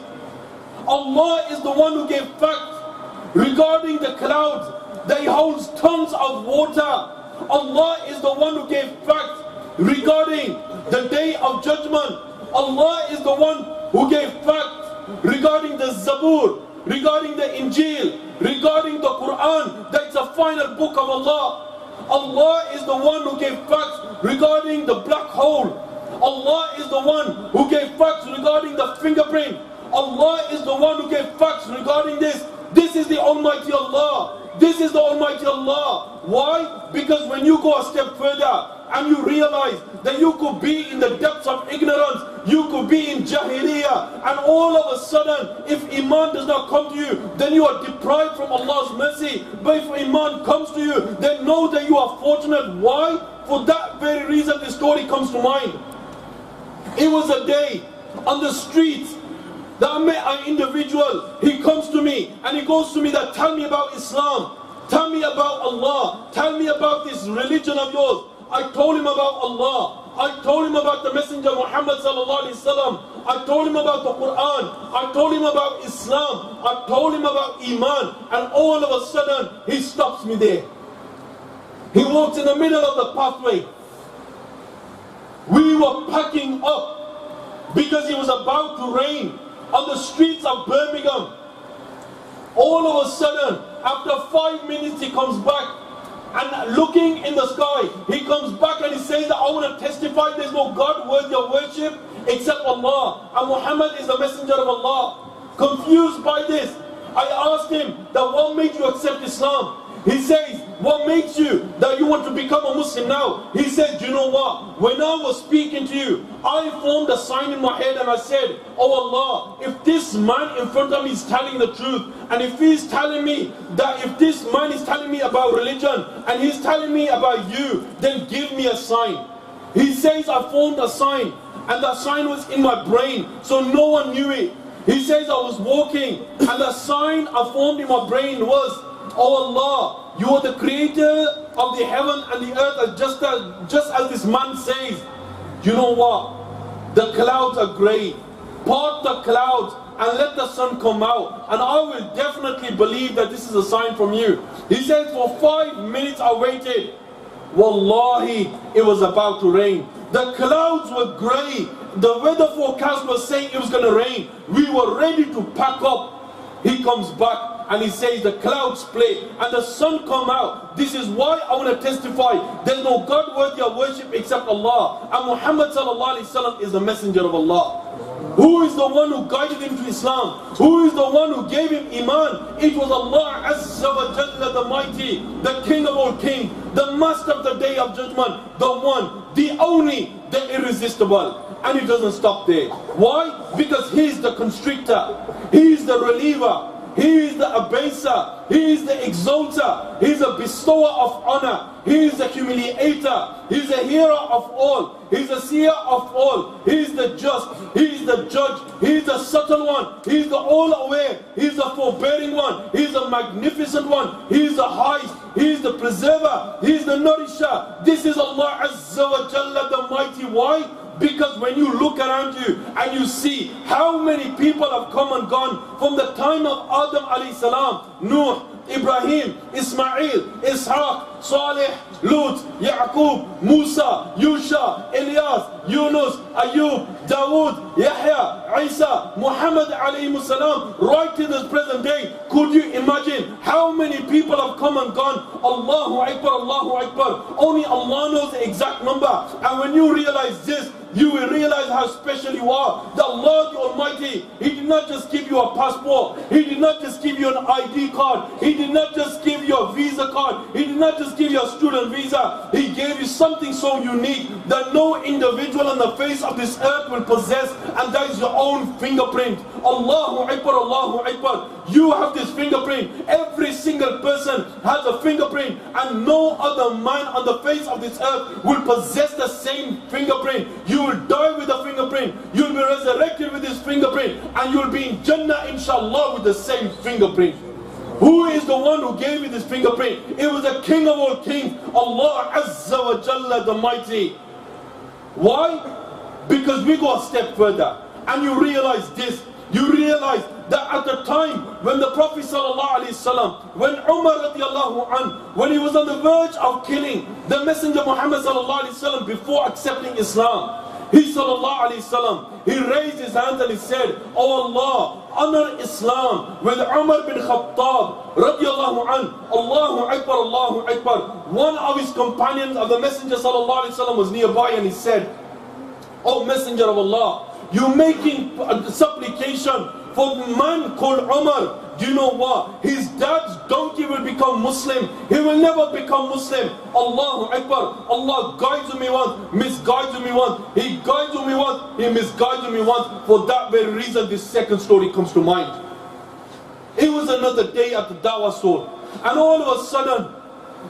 Allah is the one who gave facts regarding the clouds that holds tons of water. Allah is the one who gave facts regarding the day of judgment. Allah is the one who gave facts regarding the Zabur, regarding the Injil, regarding the Quran, that's the final book of Allah. Allah is the one who gave facts regarding the black hole. Allah is the one who gave facts regarding the fingerprint. Allah is the one who gave facts regarding this. This is the Almighty Allah. This is the Almighty Allah. Why? Because when you go a step further and you realize that you could be in the depths of ignorance, you could be in Jahiliyyah, and all of a sudden, if Iman does not come to you, then you are deprived from Allah's mercy. But if Iman comes to you, then know that you are fortunate. Why? For that very reason this story comes to mind. It was a day on the streets that I met an individual. He comes to me and he goes to me that, tell me about Islam, tell me about Allah, tell me about this religion of yours. I told him about Allah. I told him about the Messenger Mohammed sallallahu alaihi wasallam. I told him about the Quran. I told him about Islam. I told him about Iman. And all of a sudden, he stops me there. He walks in the middle of the pathway. We were packing up because it was about to rain on the streets of Birmingham. All of a sudden, after 5 minutes, he comes back. And looking in the sky, he comes back and he says that I want to testify there's no God worthy of worship except Allah. And Muhammad is the messenger of Allah. Confused by this, I asked him that what made you accept Islam? He says, what makes you that you want to become a Muslim now? He said, you know what? When I was speaking to you, I formed a sign in my head and I said, oh Allah, if this man in front of me is telling the truth, and if he's telling me that if this man is telling me about religion, and he's telling me about you, then give me a sign. He says, I formed a sign, and that sign was in my brain, so no one knew it. He says, I was walking, and the sign I formed in my brain was, oh Allah, you are the creator of the heaven and the earth, just as this man says. You know what? The clouds are grey. Part the clouds and let the sun come out, and I will definitely believe that this is a sign from you. He says, for 5 minutes I waited. Wallahi, it was about to rain. The clouds were grey. The weather forecast was saying it was going to rain. We were ready to pack up. He comes back and he says the clouds split and the sun come out. This is why I want to testify there's no God worthy of worship except Allah. And Muhammad sallallahu alaihi wasallam is the messenger of Allah. Who is the one who guided him to Islam? Who is the one who gave him Iman? It was Allah Azza wa Jalla, the Mighty, the King of all kings, the Master of the Day of Judgment, the one, the only, the irresistible. And it doesn't stop there. Why? Because He is the constrictor, He is the reliever, He is the abaser, He is the exalter, He is the bestower of honor, He is the humiliator, He is the hearer of all, He is the seer of all, He is the just, He is the judge, He is the subtle one, He is the all-aware, He is the forbearing one, He is the magnificent one, He is the highest, He is the preserver, He is the nourisher. This is Allah Azza wa Jalla, the Mighty. Why? Because when you look around you and you see how many people have come and gone from the time of Adam alayhi salam, Nuh, Ibrahim, Ismail, Ishaq, Saleh, Lut, Yaqub, Musa, Yusha, Ilyas, Yunus, Ayub, Dawood, Yahya, Isa, Mohammed alayhi salam, right to this present day. Could you imagine how many people have come and gone? Allahu Akbar, Allahu Akbar. Only Allah knows the exact number. And when you realize this, you will realize how special you are. The Lord the Almighty, He did not just give you a passport. He did not just give you an ID card. He did not just give you a visa card. He did not just give you a student visa. He gave you something so unique that no individual on the face of this earth will possess, and that is your own fingerprint. Allahu Akbar, Allahu Akbar. You have this fingerprint. Every single person has a fingerprint, and no other man on the face of this earth will possess the same fingerprint. You will die with a fingerprint. You will be resurrected with this fingerprint, and you will be in Jannah inshallah with the same fingerprint. Who is the one who gave you this fingerprint? It was the King of all kings, Allah Azza wa Jalla the Mighty. Why? Because we go a step further, and you realize this. You realize that at the time when the Prophet ﷺ, when Umar radiallahu anh, when he was on the verge of killing the Messenger Muhammad ﷺ before accepting Islam, he ﷺ, he raised his hand and he said, "Oh Allah, honor Islam with Umar bin Khattab radiallahu anh." Allahu Akbar, Allahu Akbar. One of his companions of the Messenger ﷺ was nearby, and he said, "Oh Messenger of Allah, you're making a supplication for the man called Umar. Do you know what? His dad's donkey will become Muslim. He will never become Muslim." Allahu Akbar. Allah guides me once, misguides me once. He guides me once, He misguides me once. For that very reason, this second story comes to mind. It was another day at the Dawah Soul, and all of a sudden,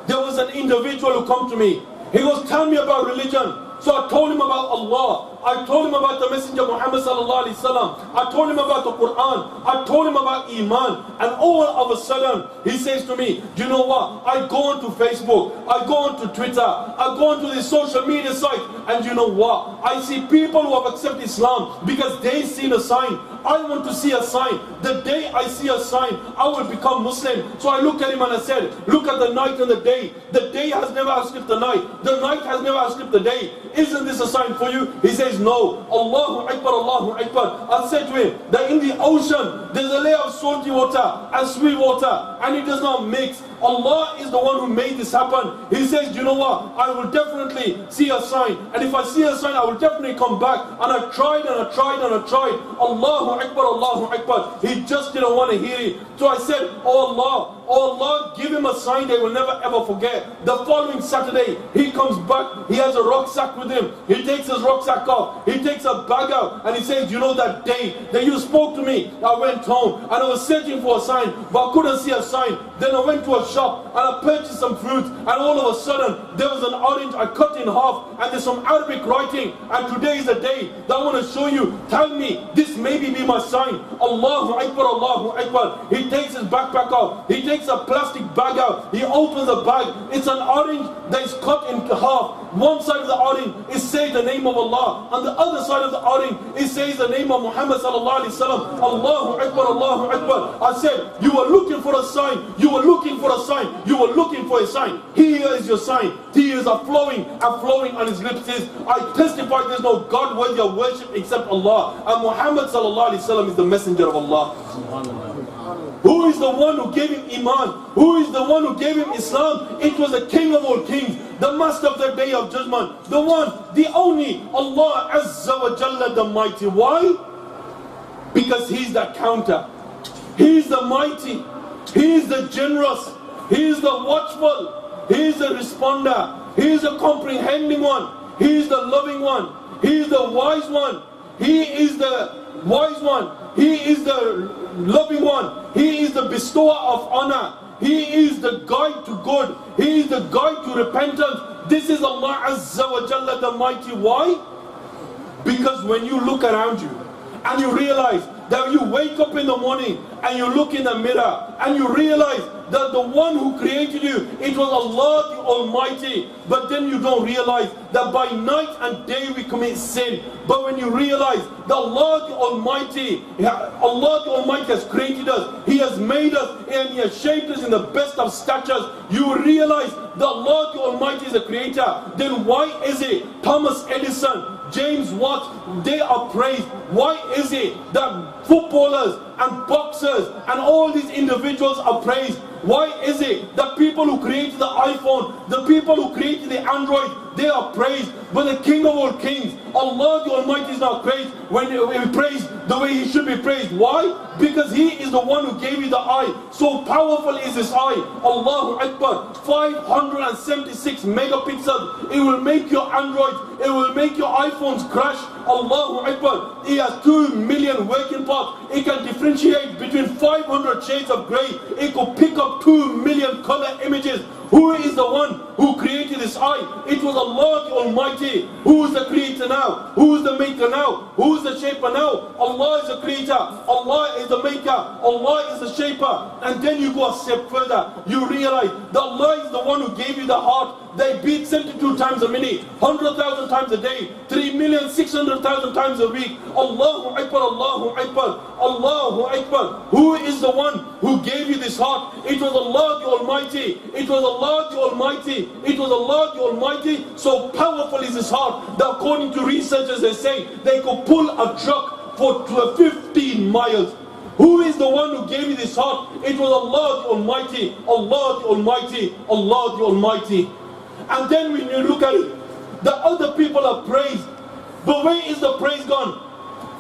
there was an individual who come to me. He goes, "Tell me about religion." So I told him about Allah. I told him about the Messenger Muhammad sallallahu alaihi wasallam. I told him about the Quran. I told him about Iman. And all of a sudden, he says to me, "Do you know what? I go onto Facebook. I go onto Twitter. I go onto the social media sites. And you know what? I see people who have accepted Islam because they seen a sign. I want to see a sign. The day I see a sign, I will become Muslim." So I looked at him and I said, "Look at the night and the day. The day has never outstripped the night. The night has never outstripped the day. Isn't this a sign for you?" He says, "No." Allahu Akbar, Allahu Akbar. I said to him that in the ocean, there's a layer of salty water and sweet water, and it does not mix. Allah is the one who made this happen. He says, "Do you know what? I will definitely see a sign. And if I see a sign, I will definitely come back." And I tried and I tried and I tried. Allahu Akbar, Allahu Akbar. He just didn't want to hear it. So I said, "Oh Allah, oh Allah, give him a sign they will never ever forget." The following Saturday, he comes back. He has a rucksack with him. He takes his rucksack off. He takes a bag out and he says, "You know that day that you spoke to me, I went home and I was searching for a sign, but I couldn't see a sign. Then I went to a shop and I purchased some fruit, and all of a sudden there was an orange I cut in half, and there's some Arabic writing, and today is the day that I want to show you. Tell me, this maybe be my sign." Allahu Akbar, Allahu Akbar. He takes his backpack out. He takes a plastic bag out. He opens the bag. It's an orange that is cut in half. One side of the orange, it says the name of Allah. On the other side of the orange, it says the name of Muhammad sallallahu alaihi wasallam. Allahu Akbar, Allahu Akbar. I said, "You were looking for a sign. You were looking for a sign. You were looking for a sign. Here is your sign." Tears are flowing and flowing on his lips. Says, "I testify there's no God worthy of worship except Allah. And Muhammad sallallahu alaihi wasallam is the messenger of Allah." Who is the one who gave him Iman? Who is the one who gave him Islam? It was the King of all kings, the Master of the Day of Judgment, the one, the only, Allah Azza wa Jalla the Mighty. Why? Because He's the counter. He's the mighty. He is the generous. He is the watchful. He is the responder. He is the comprehending one. He is the loving one. He is the wise one. He is the wise one. He is the loving one. He is the bestower of honor. He is the guide to good. He is the guide to repentance. This is Allah Azza wa Jalla the Mighty. Why? Because when you look around you and you realize that you wake up in the morning and you look in the mirror and you realize that the one who created you, it was Allah the Almighty. But then you don't realize that by night and day we commit sin. But when you realize that Allah the Almighty has created us, He has made us, and He has shaped us in the best of statures, you will realize that Allah the Almighty is the creator. Then why is it Thomas Edison, James Watt, they are praised? Why is it that footballers and boxers and all these individuals are praised? Why is it that people who created the iPhone, the people who created the Android, they are praised, but the King of all kings, Allah the Almighty, is not praised when we praise the way He should be praised? Why? Because He is the one who gave you the eye. So powerful is His eye. Allahu Akbar. 576 megapixels. It will make your Android, it will make your iPhones crash. Allahu Akbar. It has 2 million working parts. It can differentiate between 500 shades of grey. It could pick up 2 million color images. Who is the one who created this eye? It was Allah the Almighty. Who is the creator now? Who is the maker now? Who is the shaper now? Allah is the creator. Allah is the maker. Allah is the shaper. And then you go a step further. You realize that Allah is the one who gave you the heart. They beat 72 times a minute, 100,000 times a day, 3,600,000 times a week. Allahu Akbar, Allahu Akbar, Allahu Akbar. Who is the one who gave you this heart? It was Allah the Almighty. It was Allah the Almighty. It was Allah the Almighty. So powerful is His heart that according to researchers they say they could pull a truck for 15 miles. Who is the one who gave you this heart? It was Allah the Almighty. Allah the Almighty. Allah the Almighty. And then when you look at it, the other people are praised. But where is the praise gone?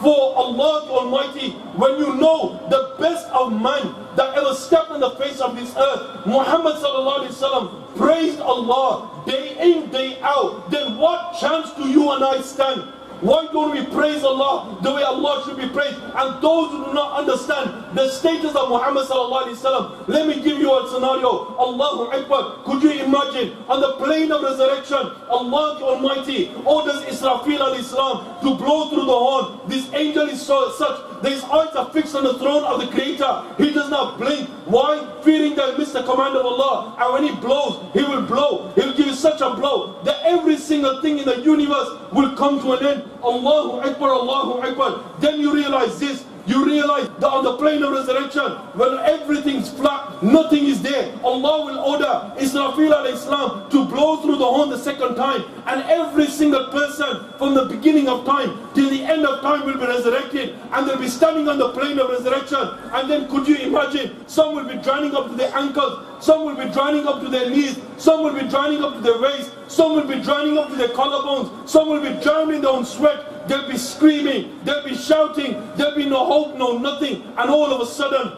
For Allah the Almighty, when you know the best of man that ever stepped on the face of this earth, Mohammed sallallahu alaihi wasallam, praised Allah day in, day out, then what chance do you and I stand? Why don't we praise Allah the way Allah should be praised? And those who do not understand the status of Muhammad sallallahu alaihi wasallam, let me give you a scenario. Allahu Akbar. Could you imagine on the plane of resurrection, Allah the Almighty orders Israfil al-Islam to blow through the horn. This angel is such that his eyes are fixed on the throne of the Creator. He does not blink. Why? Fearing that he missed the command of Allah. And when he blows, he will blow. He will give you such a blow that every single thing in the universe will come to an end. Allahu Akbar, Allahu Akbar. Then you realize this. You realize that on the plane of resurrection, when everything's flat, nothing is there, Allah will order Israfil al-Islam to blow through the horn the second time, and every single person from the beginning of time till the end of time will be resurrected, and they'll be standing on the plane of resurrection. And then could you imagine, some will be drowning up to their ankles, some will be drowning up to their knees, some will be drowning up to their waist, some will be drowning up to their collarbones, some will be drowning in their own sweat. They'll be screaming, they'll be shouting, there'll be no hope, no nothing. And all of a sudden,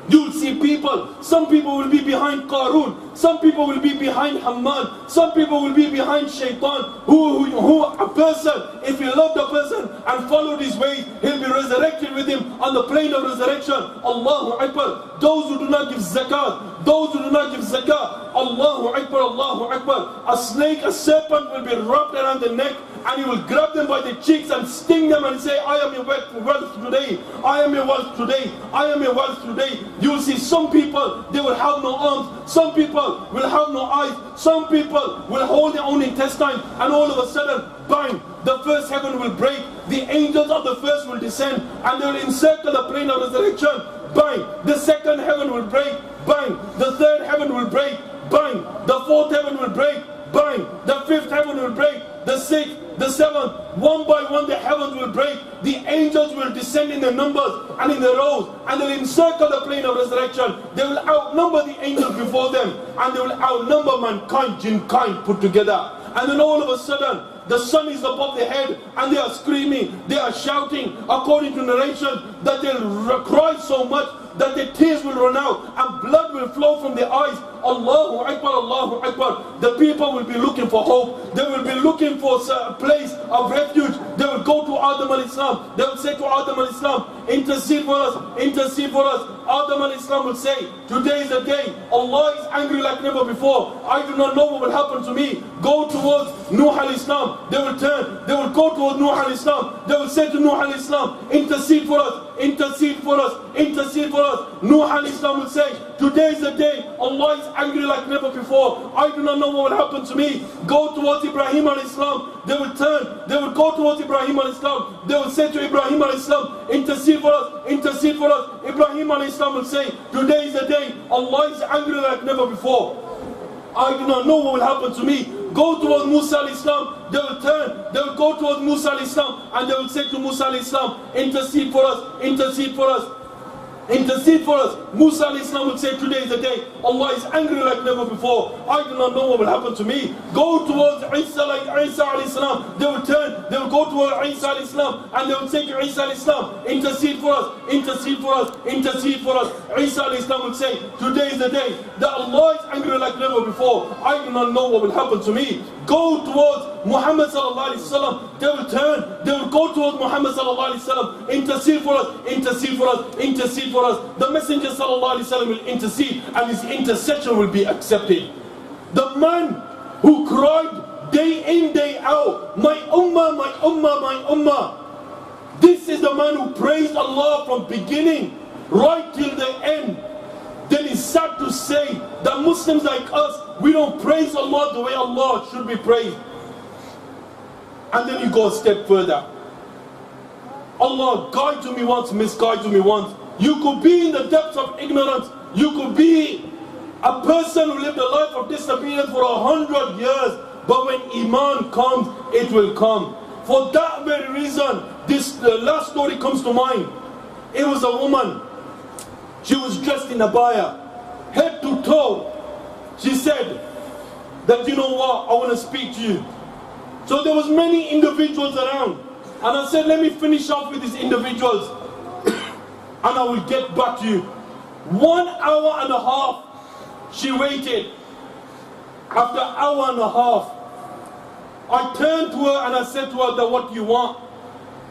you'll see people. Some people will be behind Qarun, some people will be behind Haman, some people will be behind Shaitan. Who a person, if he loved a person and followed his ways, he'll be resurrected with him on the plane of resurrection. Allahu Akbar. Those who do not give zakat, those who do not give zakah, Allahu Akbar, Allahu Akbar. A snake, a serpent will be wrapped around the neck, and he will grab them by the cheeks and sting them and say, I am your wealth today, I am your wealth today, I am your wealth today. You will see some people, they will have no arms, some people will have no eyes, some people will hold their own intestine, and all of a sudden, bang, the first heaven will break, the angels of the first will descend, and they will encircle the plane of resurrection. Bang, the second heaven will break, bang, the third heaven will break, bang, the fourth heaven will break, bang, the fifth heaven will break, the sixth, the seventh, one by one the heavens will break, the angels will descend in their numbers and in their rows, and they will encircle the plane of resurrection. They will outnumber the angels before them, and they will outnumber mankind, jinkind put together. And then all of a sudden, the sun is above their head, and they are screaming, they are shouting, according to narration, that they'll cry so much that their tears will run out and blood will flow from their eyes. Allahu Akbar, Allahu Akbar. The people will be looking for hope. They will be looking for a place of refuge. They will go to Adam al-Islam. They will say to Adam al-Islam, intercede for us, intercede for us. Adam al-Islam will say, today is the day. Allah is angry like never before. I do not know what will happen to me. Go towards Nuh al-Islam. They will turn. They will go towards Nuh al-Islam. They will say to Nuh al-Islam, intercede for us. intercede for us, intercede for us. Nuh alayhi salam will say, today is the day Allah is angry like never before. I do not know what will happen to me. Go towards Ibrahim alayhi salam. They will turn, they will go towards Ibrahim alayhi salam. They will say to Ibrahim alayhi salam, intercede for us, intercede for us. Ibrahim alayhi salam will say, today is the day Allah is angry like never before. I do not know what will happen to me. Go towards Musa alayhi salam. They will turn, they will go towards Musa alayhi salam, and they will say to Musa alayhi salam, intercede for us, intercede for us, intercede for us. Musa alayhi salam will say, today is the day Allah is angry like never before. I do not know what will happen to me. Go towards Isa alayhi salam. They will turn, they will go towards Isa alayhi salam, and they will say to Isa alayhi salam, intercede for us, intercede for us, intercede for us. Isa alayhi salam will say, today is the day that Allah is angry like never before. I do not know what will happen to me. Go towards Mohammed sallallahu alaihi wasallam. They will turn, they will go towards Mohammed sallallahu alaihi wasallam. Intercede for us, intercede for us, intercede for us. The Messenger sallallahu alaihi wasallam will intercede, and his intercession will be accepted. The man who cried day in, day out, my ummah, my ummah, my ummah. This is the man who praised Allah from beginning right till the end. Then it's sad to say that Muslims like us, we don't praise Allah the way Allah should be praised. And then you go a step further. Allah guide to me once, misguide to me once. You could be in the depths of ignorance. You could be a person who lived a life of disobedience for 100 years. But when Iman comes, it will come. For that very reason, this last story comes to mind. It was a woman. She was dressed in abaya, head to toe. She said that, you know what, I want to speak to you. So there was many individuals around. And I said, let me finish off with these individuals. And I will get back to you. 1 hour and a half, she waited. After an hour and a half, I turned to her and I said to her, that what do you want?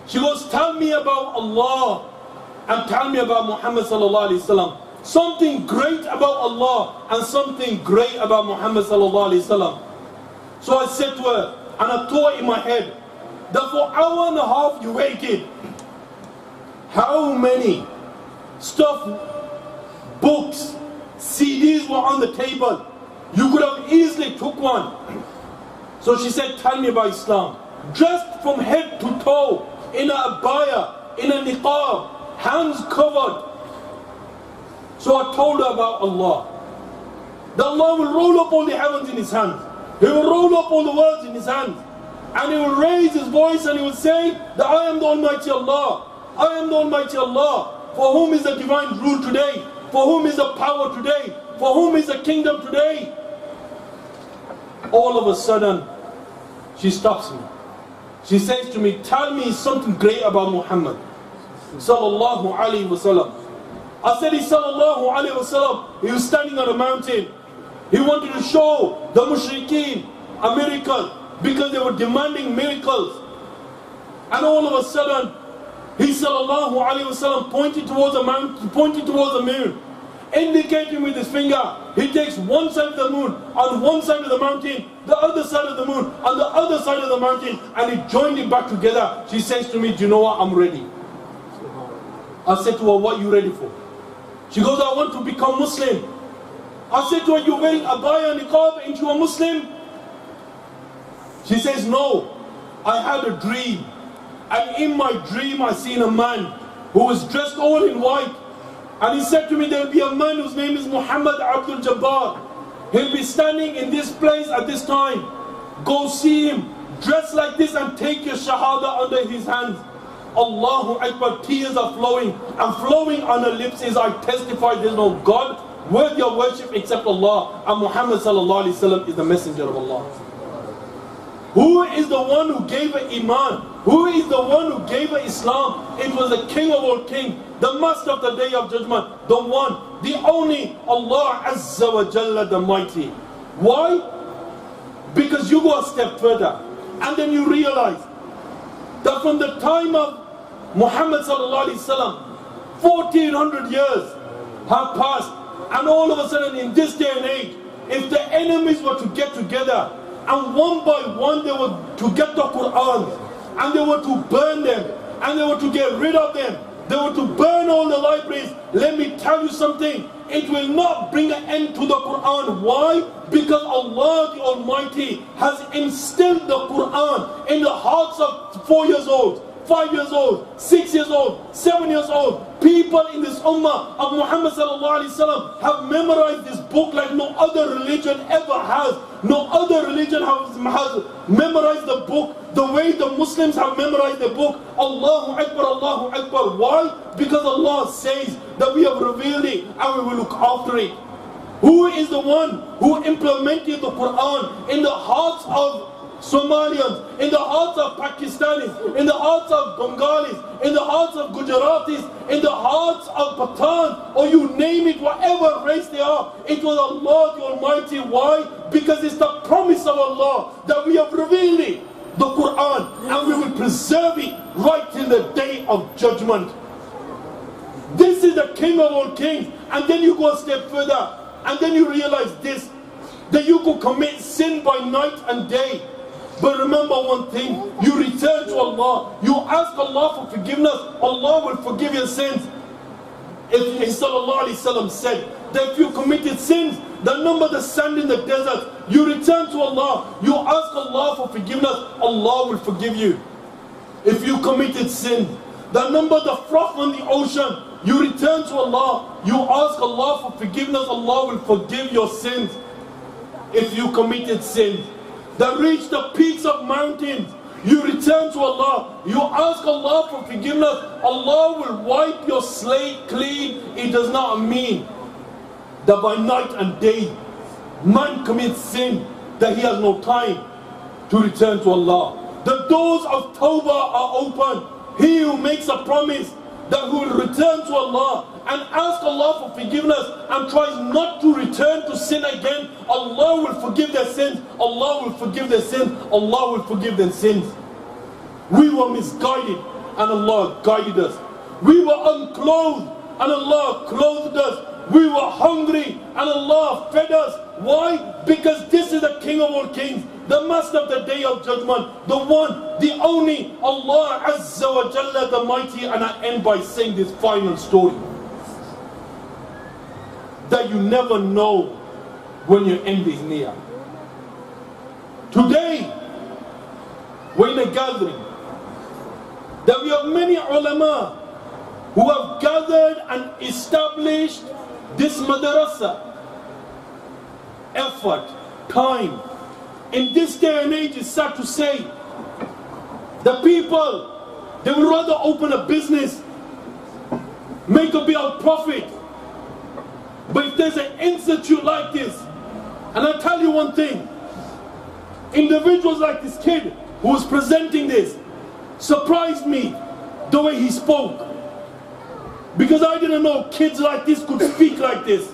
She goes, tell me about Allah. And tell me about Muhammad sallallahu alaihi wasallam. Something great about Allah and something great about Muhammad sallallahu alaihi wasallam. So I said to her, and I thought in my head, that for an hour and a half you waited. How many stuff, books, CDs were on the table? You could have easily took one. So she said, tell me about Islam. Dressed from head to toe, in a abaya, in a niqab, hands covered. So I told her about Allah. That Allah will roll up all the heavens in His hands. He will roll up all the worlds in His hands. And He will raise His voice and He will say that I am the Almighty Allah. I am the Almighty Allah. For whom is the divine rule today? For whom is the power today? For whom is the kingdom today? All of a sudden, she stops me. She says to me, tell me something great about Muhammad sallallahu alaihi wasallam. I said, sallallahu alaihi wasallam, he was standing on a mountain. He wanted to show the mushrikeen a miracle because they were demanding miracles. And all of a sudden, he sallallahu alaihi wasallam pointed towards the mountain, pointed towards the moon, indicating with his finger. He takes one side of the moon on one side of the mountain, the other side of the moon on the other side of the mountain, and he joined it back together. She says to me, do you know what, I'm ready. I said to her, what are you ready for? She goes, I want to become Muslim. I said to her, you're wearing abaya and niqab, ain't you a Muslim? She says, no, I had a dream. And in my dream I seen a man who was dressed all in white. And he said to me, there will be a man whose name is Mohamed Abdul. He'll be standing in this place at this time. Go see him, dress like this and take your shahada under his hands. Allahu Akbar, tears are flowing, and flowing on her lips is, I testify there is no God worthy of worship except Allah, and Muhammad sallallahu alaihi wasallam is the messenger of Allah. Who is the one who gave her Iman? Who is the one who gave her Islam? It was the King of all kings, the Master of the Day of Judgment, the one, the only, Allah Azza wa Jalla the Mighty. Why? Because you go a step further, and then you realize that from the time of Muhammad sallallahu alaihi wasallam, 1400 years have passed, and all of a sudden in this day and age, if the enemies were to get together and one by one they were to get the Qur'an and they were to burn them and they were to get rid of them, they were to burn all the libraries. Let me tell you something, it will not bring an end to the Quran. Why? Because Allah the Almighty has instilled the Quran in the hearts of 4 years old, 5 years old, 6 years old, 7 years old. People in this ummah of Muhammad sallallahu alaihi wasallam have memorized this book like no other religion ever has. No other religion has memorized the book the way the Muslims have memorized the book. Allahu Akbar, Allahu Akbar. Why? Because Allah says that we have revealed it and we will look after it. Who is the one who implemented the Quran in the hearts of Somalians, in the hearts of Pakistanis, in the hearts of Bengalis, in the hearts of Gujaratis, in the hearts of Pathan, or you name it, whatever race they are? It was Allah the Almighty. Why? Because it's the promise of Allah that we have revealed it, the Quran, and we will preserve it right till the day of judgment. This is the King of all kings. And then you go a step further, and then you realize this, that you could commit sin by night and day. But remember one thing, you return to Allah, you ask Allah for forgiveness, Allah will forgive your sins. Sallallahu Alaihi Wasallam said that if you committed sins that number the sand in the desert, you return to Allah, you ask Allah for forgiveness, Allah will forgive you. If you committed sin that number the froth on the ocean, you return to Allah, you ask Allah for forgiveness, Allah will forgive your sins. If you committed sin that reach the peaks of mountains, you return to Allah, you ask Allah for forgiveness, Allah will wipe your slate clean. It does not mean that by night and day man commits sin, that he has no time to return to Allah. The doors of Tawbah are open. He who makes a promise that he will return to Allah and ask Allah for forgiveness and tries not to return to sin again, Allah will forgive their sins, Allah will forgive their sins, Allah will forgive their sins. We were misguided and Allah guided us. We were unclothed and Allah clothed us. We were hungry and Allah fed us. Why? Because this is the King of all kings, the Master of the Day of Judgment, the one, the only, Allah Azza wa Jalla, the Mighty. And I end by saying this final story, that you never know when your end is near. Today, we're in a gathering, that we have many ulama who have gathered and established this madrasa. Effort, time. In this day and age, it's sad to say, the people, they would rather open a business, make a bit of profit. But if there's an institute like this, and I tell you one thing, individuals like this kid who was presenting this surprised me the way he spoke, because I didn't know kids like this could speak like this.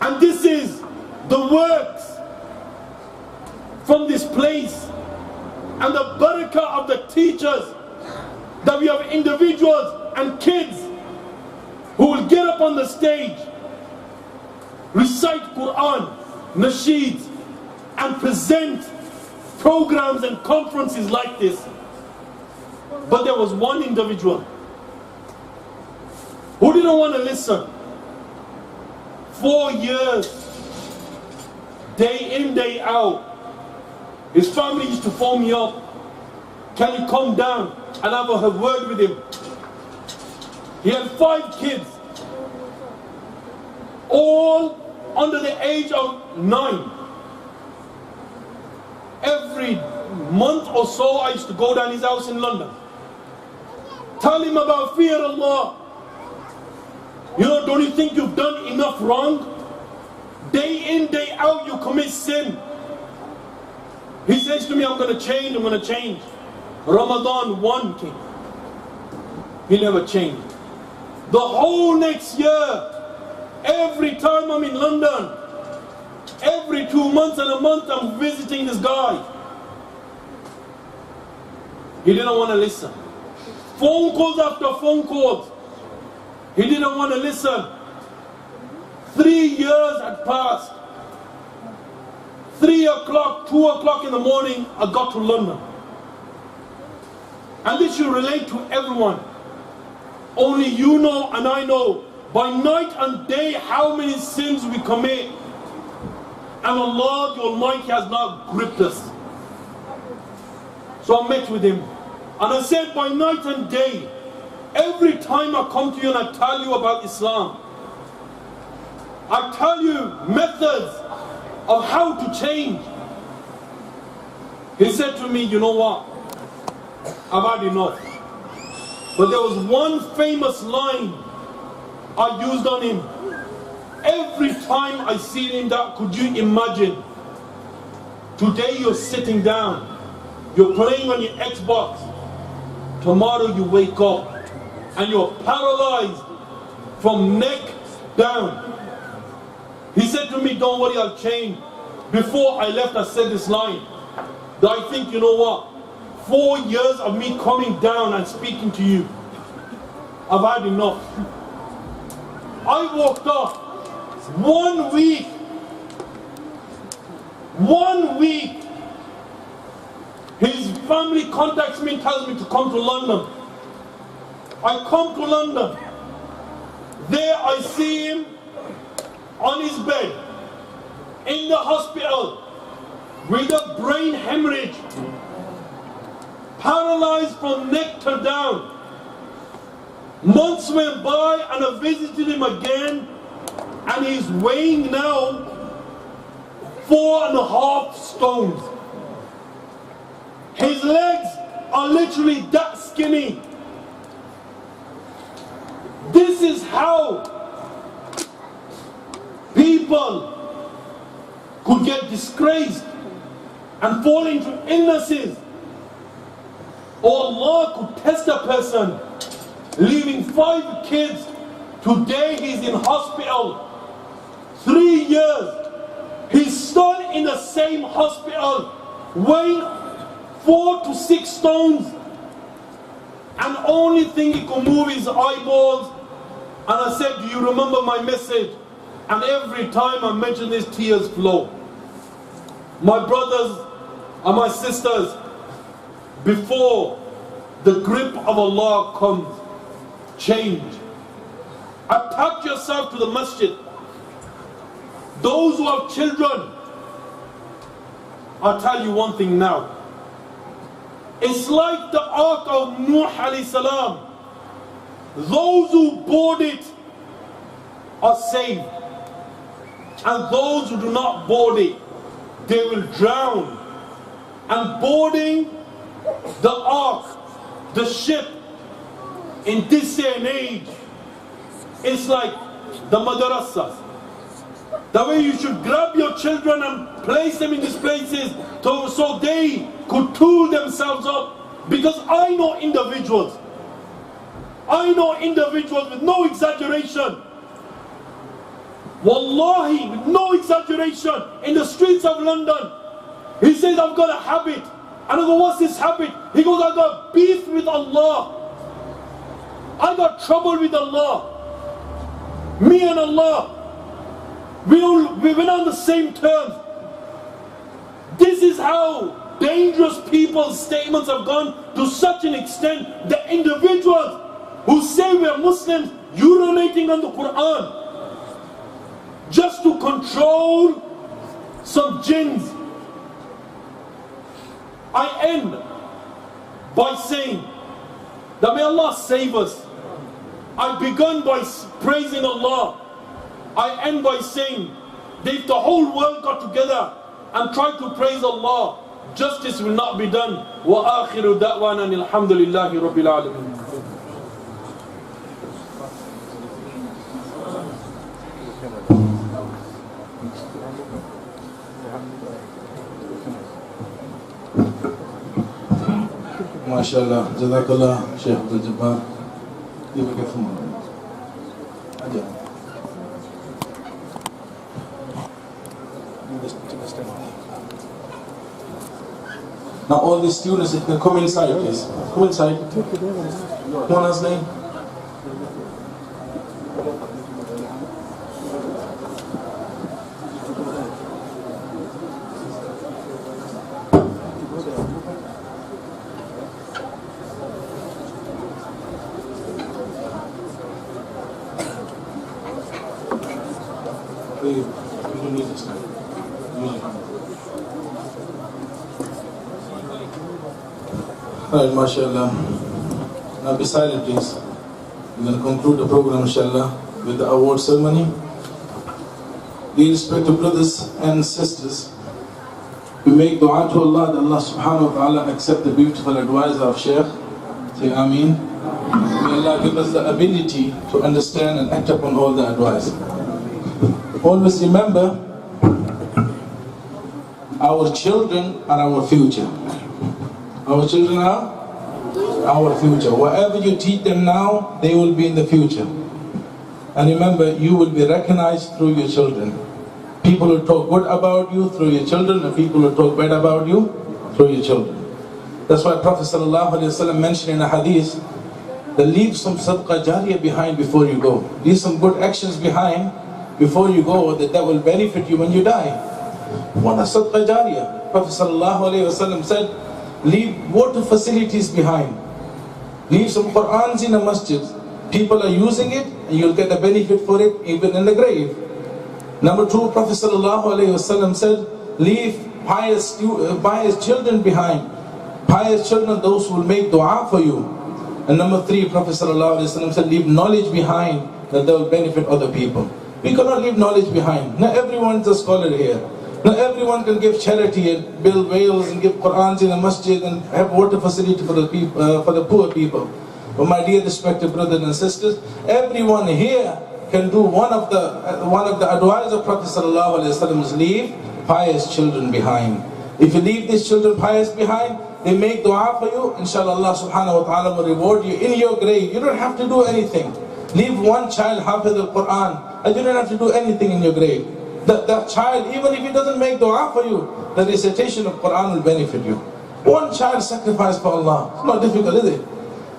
And this is the works from this place and the barakah of the teachers, that we have individuals and kids who will get up on the stage, recite Quran, nasheeds, and present programs and conferences like this. But there was one individual who didn't want to listen. 4 years, day in, day out, his family used to phone me up. Can you come down and have a word with him? He had 5 kids, all under the age of 9. Every month or so, I used to go down his house in London, tell him about fear of Allah. You know, don't you think you've done enough wrong? Day in, day out, you commit sin. He says to me, I'm going to change, I'm going to change. Ramadan 1 came. He never changed. The whole next year, every time I'm in London, every 2 months and a month, I'm visiting this guy. He didn't want to listen. Phone calls after phone calls. He didn't want to listen. 3 years had passed. 3 o'clock, 2 o'clock in the morning, I got to London. And this should relate to everyone. Only you know and I know by night and day how many sins we commit. And Allah the Almighty has not gripped us. So I met with him and I said, by night and day, every time I come to you and I tell you about Islam, I tell you methods of how to change. He said to me, you know what? I've had enough. But there was one famous line I used on him. Every time I see him, that could you imagine? Today you're sitting down, you're playing on your Xbox. Tomorrow you wake up and you're paralyzed from neck down. He said to me, don't worry, I'll change. Before I left, I said this line. That I think, you know what? 4 years of me coming down and speaking to you, I've had enough. I walked off. 1 week. 1 week. His family contacts me and tells me to come to London. I come to London. There I see him on his bed in the hospital with a brain hemorrhage, paralyzed from neck to down. Months went by and I visited him again, and he's weighing now 4.5 stones. His legs are literally that skinny. This is how people could get disgraced and fall into illnesses. Or Allah could test a person, leaving 5 kids. Today he's in hospital. 3 years. He's still in the same hospital, weighing 4 to 6 stones. And only thing he could move his eyeballs. And I said, do you remember my message? And every time I mention this, tears flow. My brothers and my sisters, before the grip of Allah comes, change. Attach yourself to the masjid. Those who have children, I'll tell you one thing now. It's like the ark of Nuh alayhi salam. Those who board it are saved. And those who do not board it, they will drown. And boarding the ark, the ship, in this day and age, it's like the madrasas. The way you should grab your children and place them in these places so they could tool themselves up. Because I know individuals with no exaggeration, wallahi, with no exaggeration, in the streets of London. He says, I've got a habit. And I go, what's this habit? He goes, I got beef with Allah. I got trouble with Allah. Me and Allah, we're not on the same terms. This is how dangerous people's statements have gone to such an extent. The individuals who say we are Muslims urinating on the Quran just to control some jinns. I end by saying that may Allah save us. I've begun by praising Allah. I end by saying that if the whole world got together and tried to praise Allah, justice will not be done. Wa akhiru da'wana alhamdulillahi rabbil alamin. MashaAllah, Jazakallah, Sheikh Abdul Jabbar. Give a gift for Mohammed. Now all the students, if they come inside, please. Come inside. Come on, Aslan. You don't need this time. Alright, mashallah. Now be silent, please. We're going to conclude the program, inshallah, with the award ceremony. Dear respected brothers and sisters, we make dua to Allah that Allah subhanahu wa ta'ala accept the beautiful advice of Shaykh. Say Ameen. May Allah give us the ability to understand and act upon all the advice. Always remember, our children are our future. Our children are our future. Whatever you teach them now, they will be in the future. And remember, you will be recognized through your children. People will talk good about you through your children, and people will talk bad about you through your children. That's why Prophet ﷺ mentioned in a hadith that leave some sadaqah jariyah behind before you go. Leave some good actions behind before you go that will benefit you when you die. What is sadaqah jariyah? Prophet ﷺ said, leave water facilities behind. Leave some Qur'ans in a masjid. People are using it and you'll get the benefit for it even in the grave. Number two, Prophet ﷺ said, leave pious children behind. Pious children, those who will make dua for you. And number three, Prophet ﷺ said, leave knowledge behind that they will benefit other people. We cannot leave knowledge behind. Not everyone is a scholar here. Not everyone can give charity and build wells and give Qur'ans in a masjid and have water facility for the people, for the poor people. But my dear respected brothers and sisters, everyone here can do one of the advice of Prophet ﷺ is leave pious children behind. If you leave these children pious behind, they make dua for you, inshallah Allah subhanahu wa ta'ala will reward you in your grave. You don't have to do anything. Leave one child Hafiz al-Quran, and you don't have to do anything in your grave. That child, even if he doesn't make dua for you, the recitation of Quran will benefit you. One child sacrifice for Allah. It's not difficult, is it?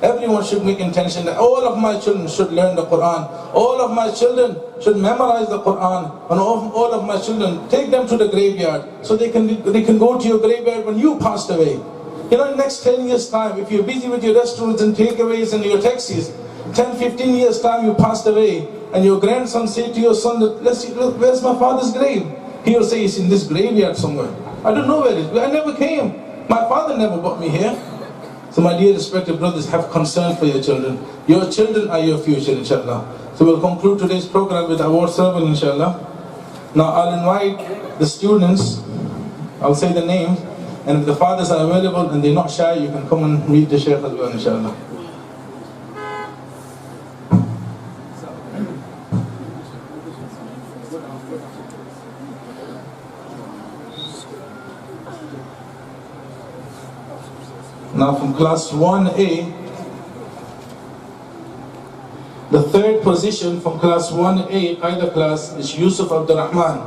Everyone should make intention that all of my children should learn the Quran. All of my children should memorize the Quran. And all of my children, take them to the graveyard so they can go to your graveyard when you passed away. You know, in the next 10 years' time, if you're busy with your restaurants and takeaways and your taxis, 10, 15 years' time you passed away, and your grandson say to your son, let's see, look, where's my father's grave? He will say, it's in this graveyard somewhere. I don't know where it is. I never came. My father never brought me here. So my dear respected brothers, have concern for your children. Your children are your future, inshallah. So we'll conclude today's program with award ceremony, inshallah. Now I'll invite the students, I'll say the names, and if the fathers are available and they're not shy, you can come and meet the Shaykh as well, inshallah. Now from class 1A, the third position from class 1A, either class, is Yusuf Abdurrahman.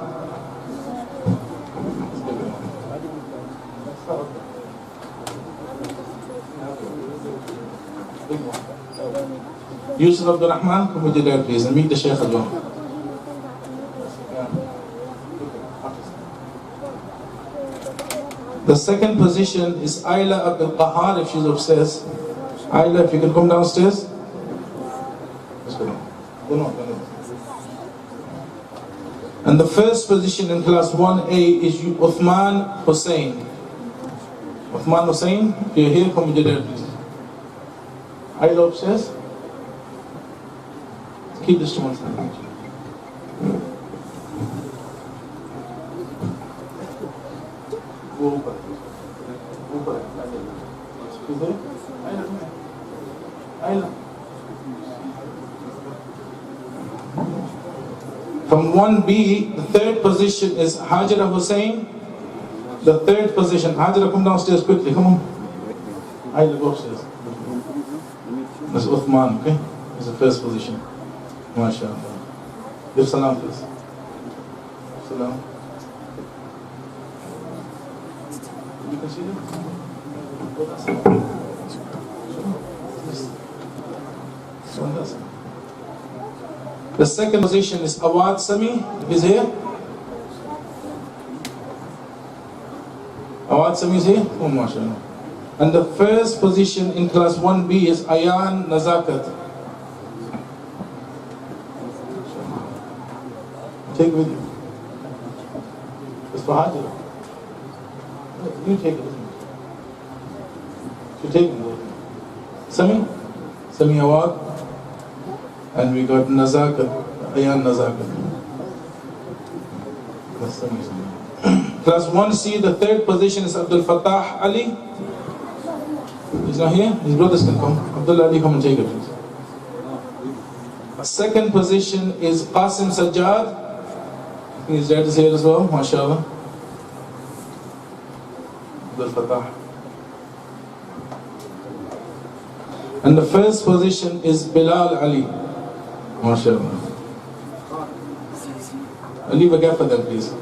Yusuf Abdurrahman, come with your dad please and meet the Shaykh as well. The second position is Ayla Abdul Qahar, if she's upstairs. Ayla, if you can come downstairs. Let's go down. Go on. And the first position in class 1A is Uthman Hussain. Uthman Hussain, if you're here, come with your dad, please. Ayla upstairs. Keep this to one side. From 1B, the third position is Hajra Hussain. The third position, Hajra, come downstairs quickly, come on. Ayla, go upstairs. That's Uthman, okay? That's the first position. MashaAllah. Give salam, please. Salam. You can see them? The second position is Awad Sami. He's here. Awad Sami is here. Oh, mashallah. And the first position in class 1B is Ayan Nazakat. Take with you. It's for Hajj. You take it. You take it. Sami Awad. And we got Nazakat, Ayan Nazakat. That's Sami. Class 1C, the third position is Abdul Fattah Ali. He's not here? His brothers can come. Abdullah Ali, come and take it, please. Second position is Qasim Sajjad. I think his dad is here as well, mashallah. Abdul Fattah. And the first position is Bilal Ali. MashaAllah. I'll leave a gap for them, please.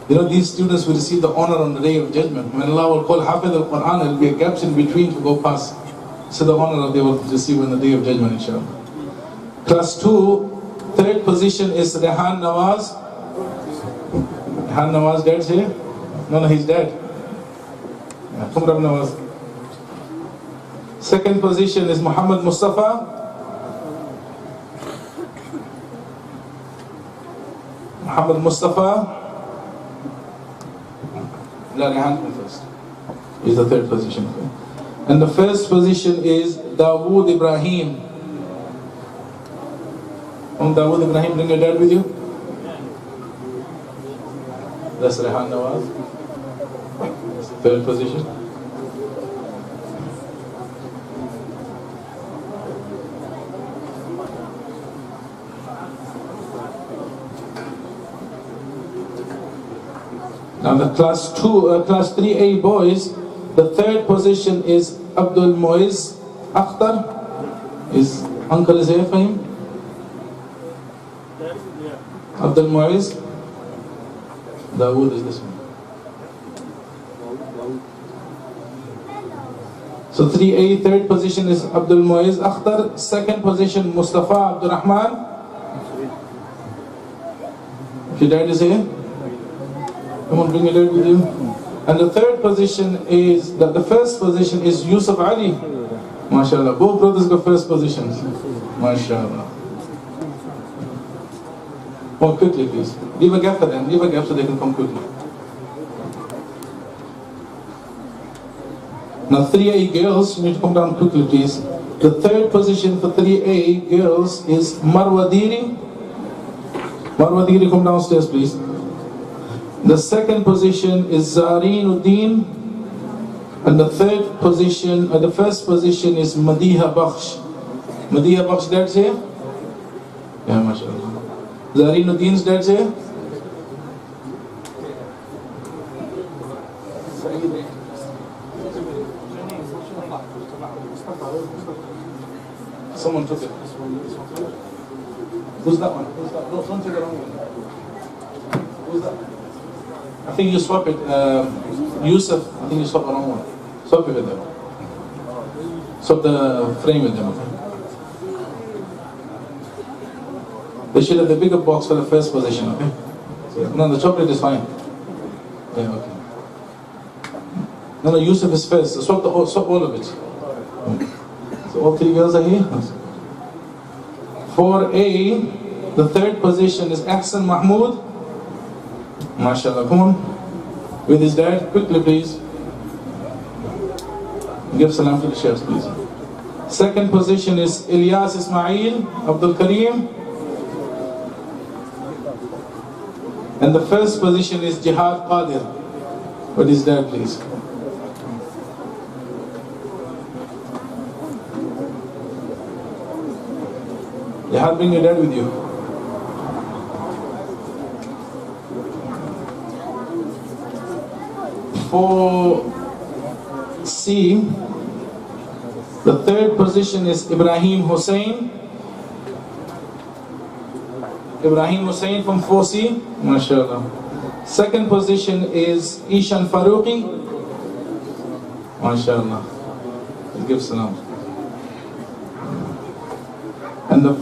You know, these students will receive the honor on the day of judgment. When Allah will call Hafiz al-Quran, there will be gaps in between to go past. So the honor that they will receive on the day of judgment, inshallah. Class 2, third position is Rayhaan Nawaz. Rayhaan Nawaz, dad's here? No, he's dead. Come on, Nawaz. Second position is Mohammed Mustafa. Mohammed Mustafa. Rayhaan come first. Is the third position. And the first position is Dawood Ibrahim. Dawood Ibrahim, bring your dad with you. That's Rayhaan Nawaz. That's the third position. Now the class 3A boys, the third position is Abdul Muiz Akhtar. His uncle is here for him. Abdul Muiz. Dawood is this one. So 3A, third position is Abdul Muiz Akhtar. Second position, Mustafa Abdul Rahman. If your dad is here. Come on, bring your dad with you. And the third position is, the first position is Yusuf Ali. MashaAllah. Both brothers got first positions. MashaAllah. Come quickly, please. Leave a gap for them. Leave a gap so they can come quickly. Now 3A girls, you need to come down quickly, please. The third position for 3A girls is Marwa Diri. Marwa Diri, come downstairs, please. The second position is Zarinuddin, and the third position, the first position is Madiha Bakhsh. Madiha Bakhsh, dad's here? Yeah, mashallah. Zarinuddin's dad's here? Someone took it. Who's that one? Who's that? No, don't take the wrong one. Who's that? I think you swap it, Yusuf, I think you swap the wrong one. Swap it with them. Swap the frame with them, okay? They should have the bigger box for the first position, okay? No, the chocolate is fine. Yeah, okay. No, Yusuf is first, so swap all of it. So all three girls are here. 4A, the third position is Ahsan Mahmood. MashaAllah, come on. With his dad, quickly please. Give salam to the chefs, please. Second position is Ilyas Ismail Abdul Kareem. And the first position is Jihad Qadir. With his dad, please. Jihad, bring your dad with you. For C, the third position is Ibrahim Hussain. Ibrahim Hussain from 4C, mashallah. Second position is Ishan Faruqi, mashallah. Give salam. And the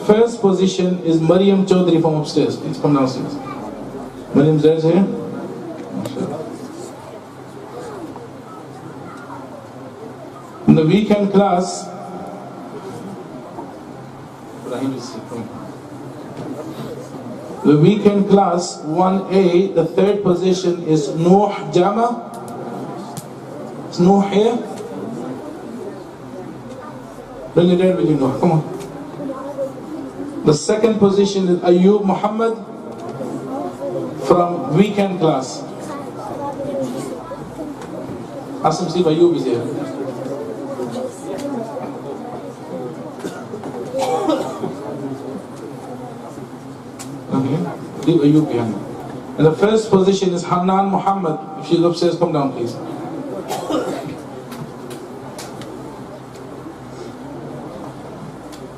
first position is Maryam Chaudhary from upstairs. Please come downstairs. Maryam's dad's here. Mashallah. In the weekend class, Ibrahim is coming. The weekend class 1A, the third position is Nuh Jama. Is Nuh here? Bring it in with you, Nuh. Come on. The second position is Ayub Mohammed from weekend class. Ask him see if Ayub is here. Okay, leave Ayub behind. And the first position is Hanan Mohammed. If she's upstairs, come down please.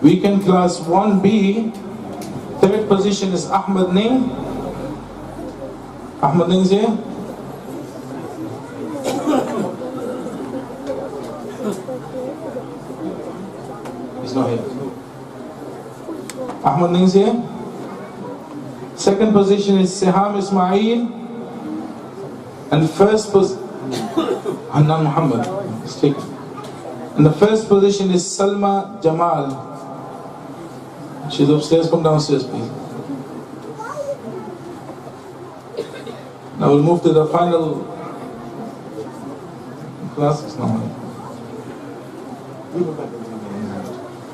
Weekend class 1B, third position is Ahmed Ning. Ahmed Ning is here. He's not here. Ahmed Ning is here. Second position is Siham Ismail. And first position, Hanan Muhammad. And the first position is Salma Jamal. She's upstairs, come downstairs please. Now we'll move to the final class.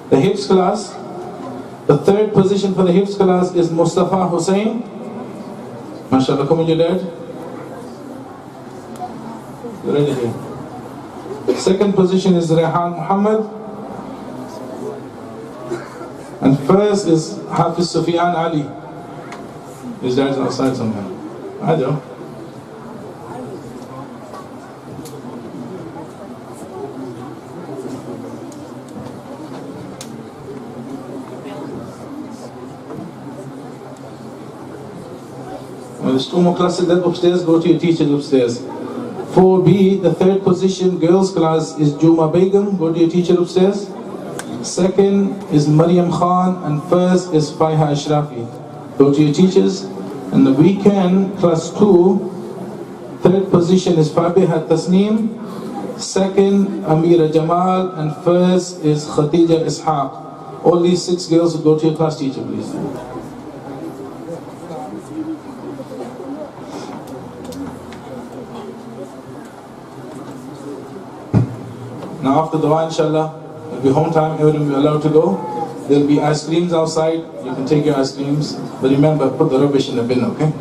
The Hifz class. The third position for the Hifz class is Mustafa Hussain. MashaAllah, come with your dad. You're ready here. Second position is Rayhaan Mohammed. And first is Hafiz Sufian Ali. His dad's outside somewhere. I don't know. Well, there's two more classes left upstairs. Go to your teachers upstairs. 4B, the third position, girls class is Juma Begum. Go to your teacher upstairs. Second is Maryam Khan, and first is Faiha Ashrafi. Go to your teachers. And the weekend, class 2, third position is Fabiha Tasneem. Second, Amira Jamal, and first is Khatija Ishaq. All these 6 girls will go to your class teacher, please. Now after dua, inshallah, it'll be home time, everyone will be allowed to go. There'll be ice creams outside, you can take your ice creams. But remember, put the rubbish in the bin, okay?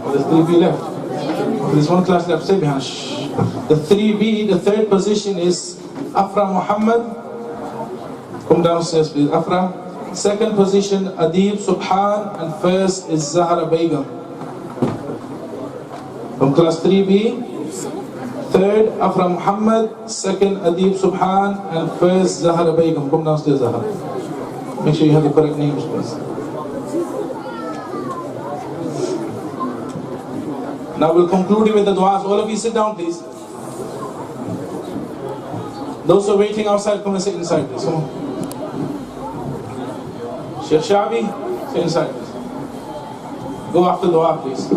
Oh, there's 3B left. Oh, there's one class left, stay behind. Shh. The 3B, the third position is Afra Mohammed. Come downstairs please, Afra. Second position, Adib Subhan, and first is Zahra Begum. From class 3B, third Afra Muhammad, second Adib Subhan, and first Zahra Begum. Come downstairs, Zahra. Make sure you have the correct names, please. Now we'll conclude with the du'as. All of you sit down, please. Those who are waiting outside, come and sit inside, please. Come on. Sheikh Shabi, sit inside, please. Go after dua, please.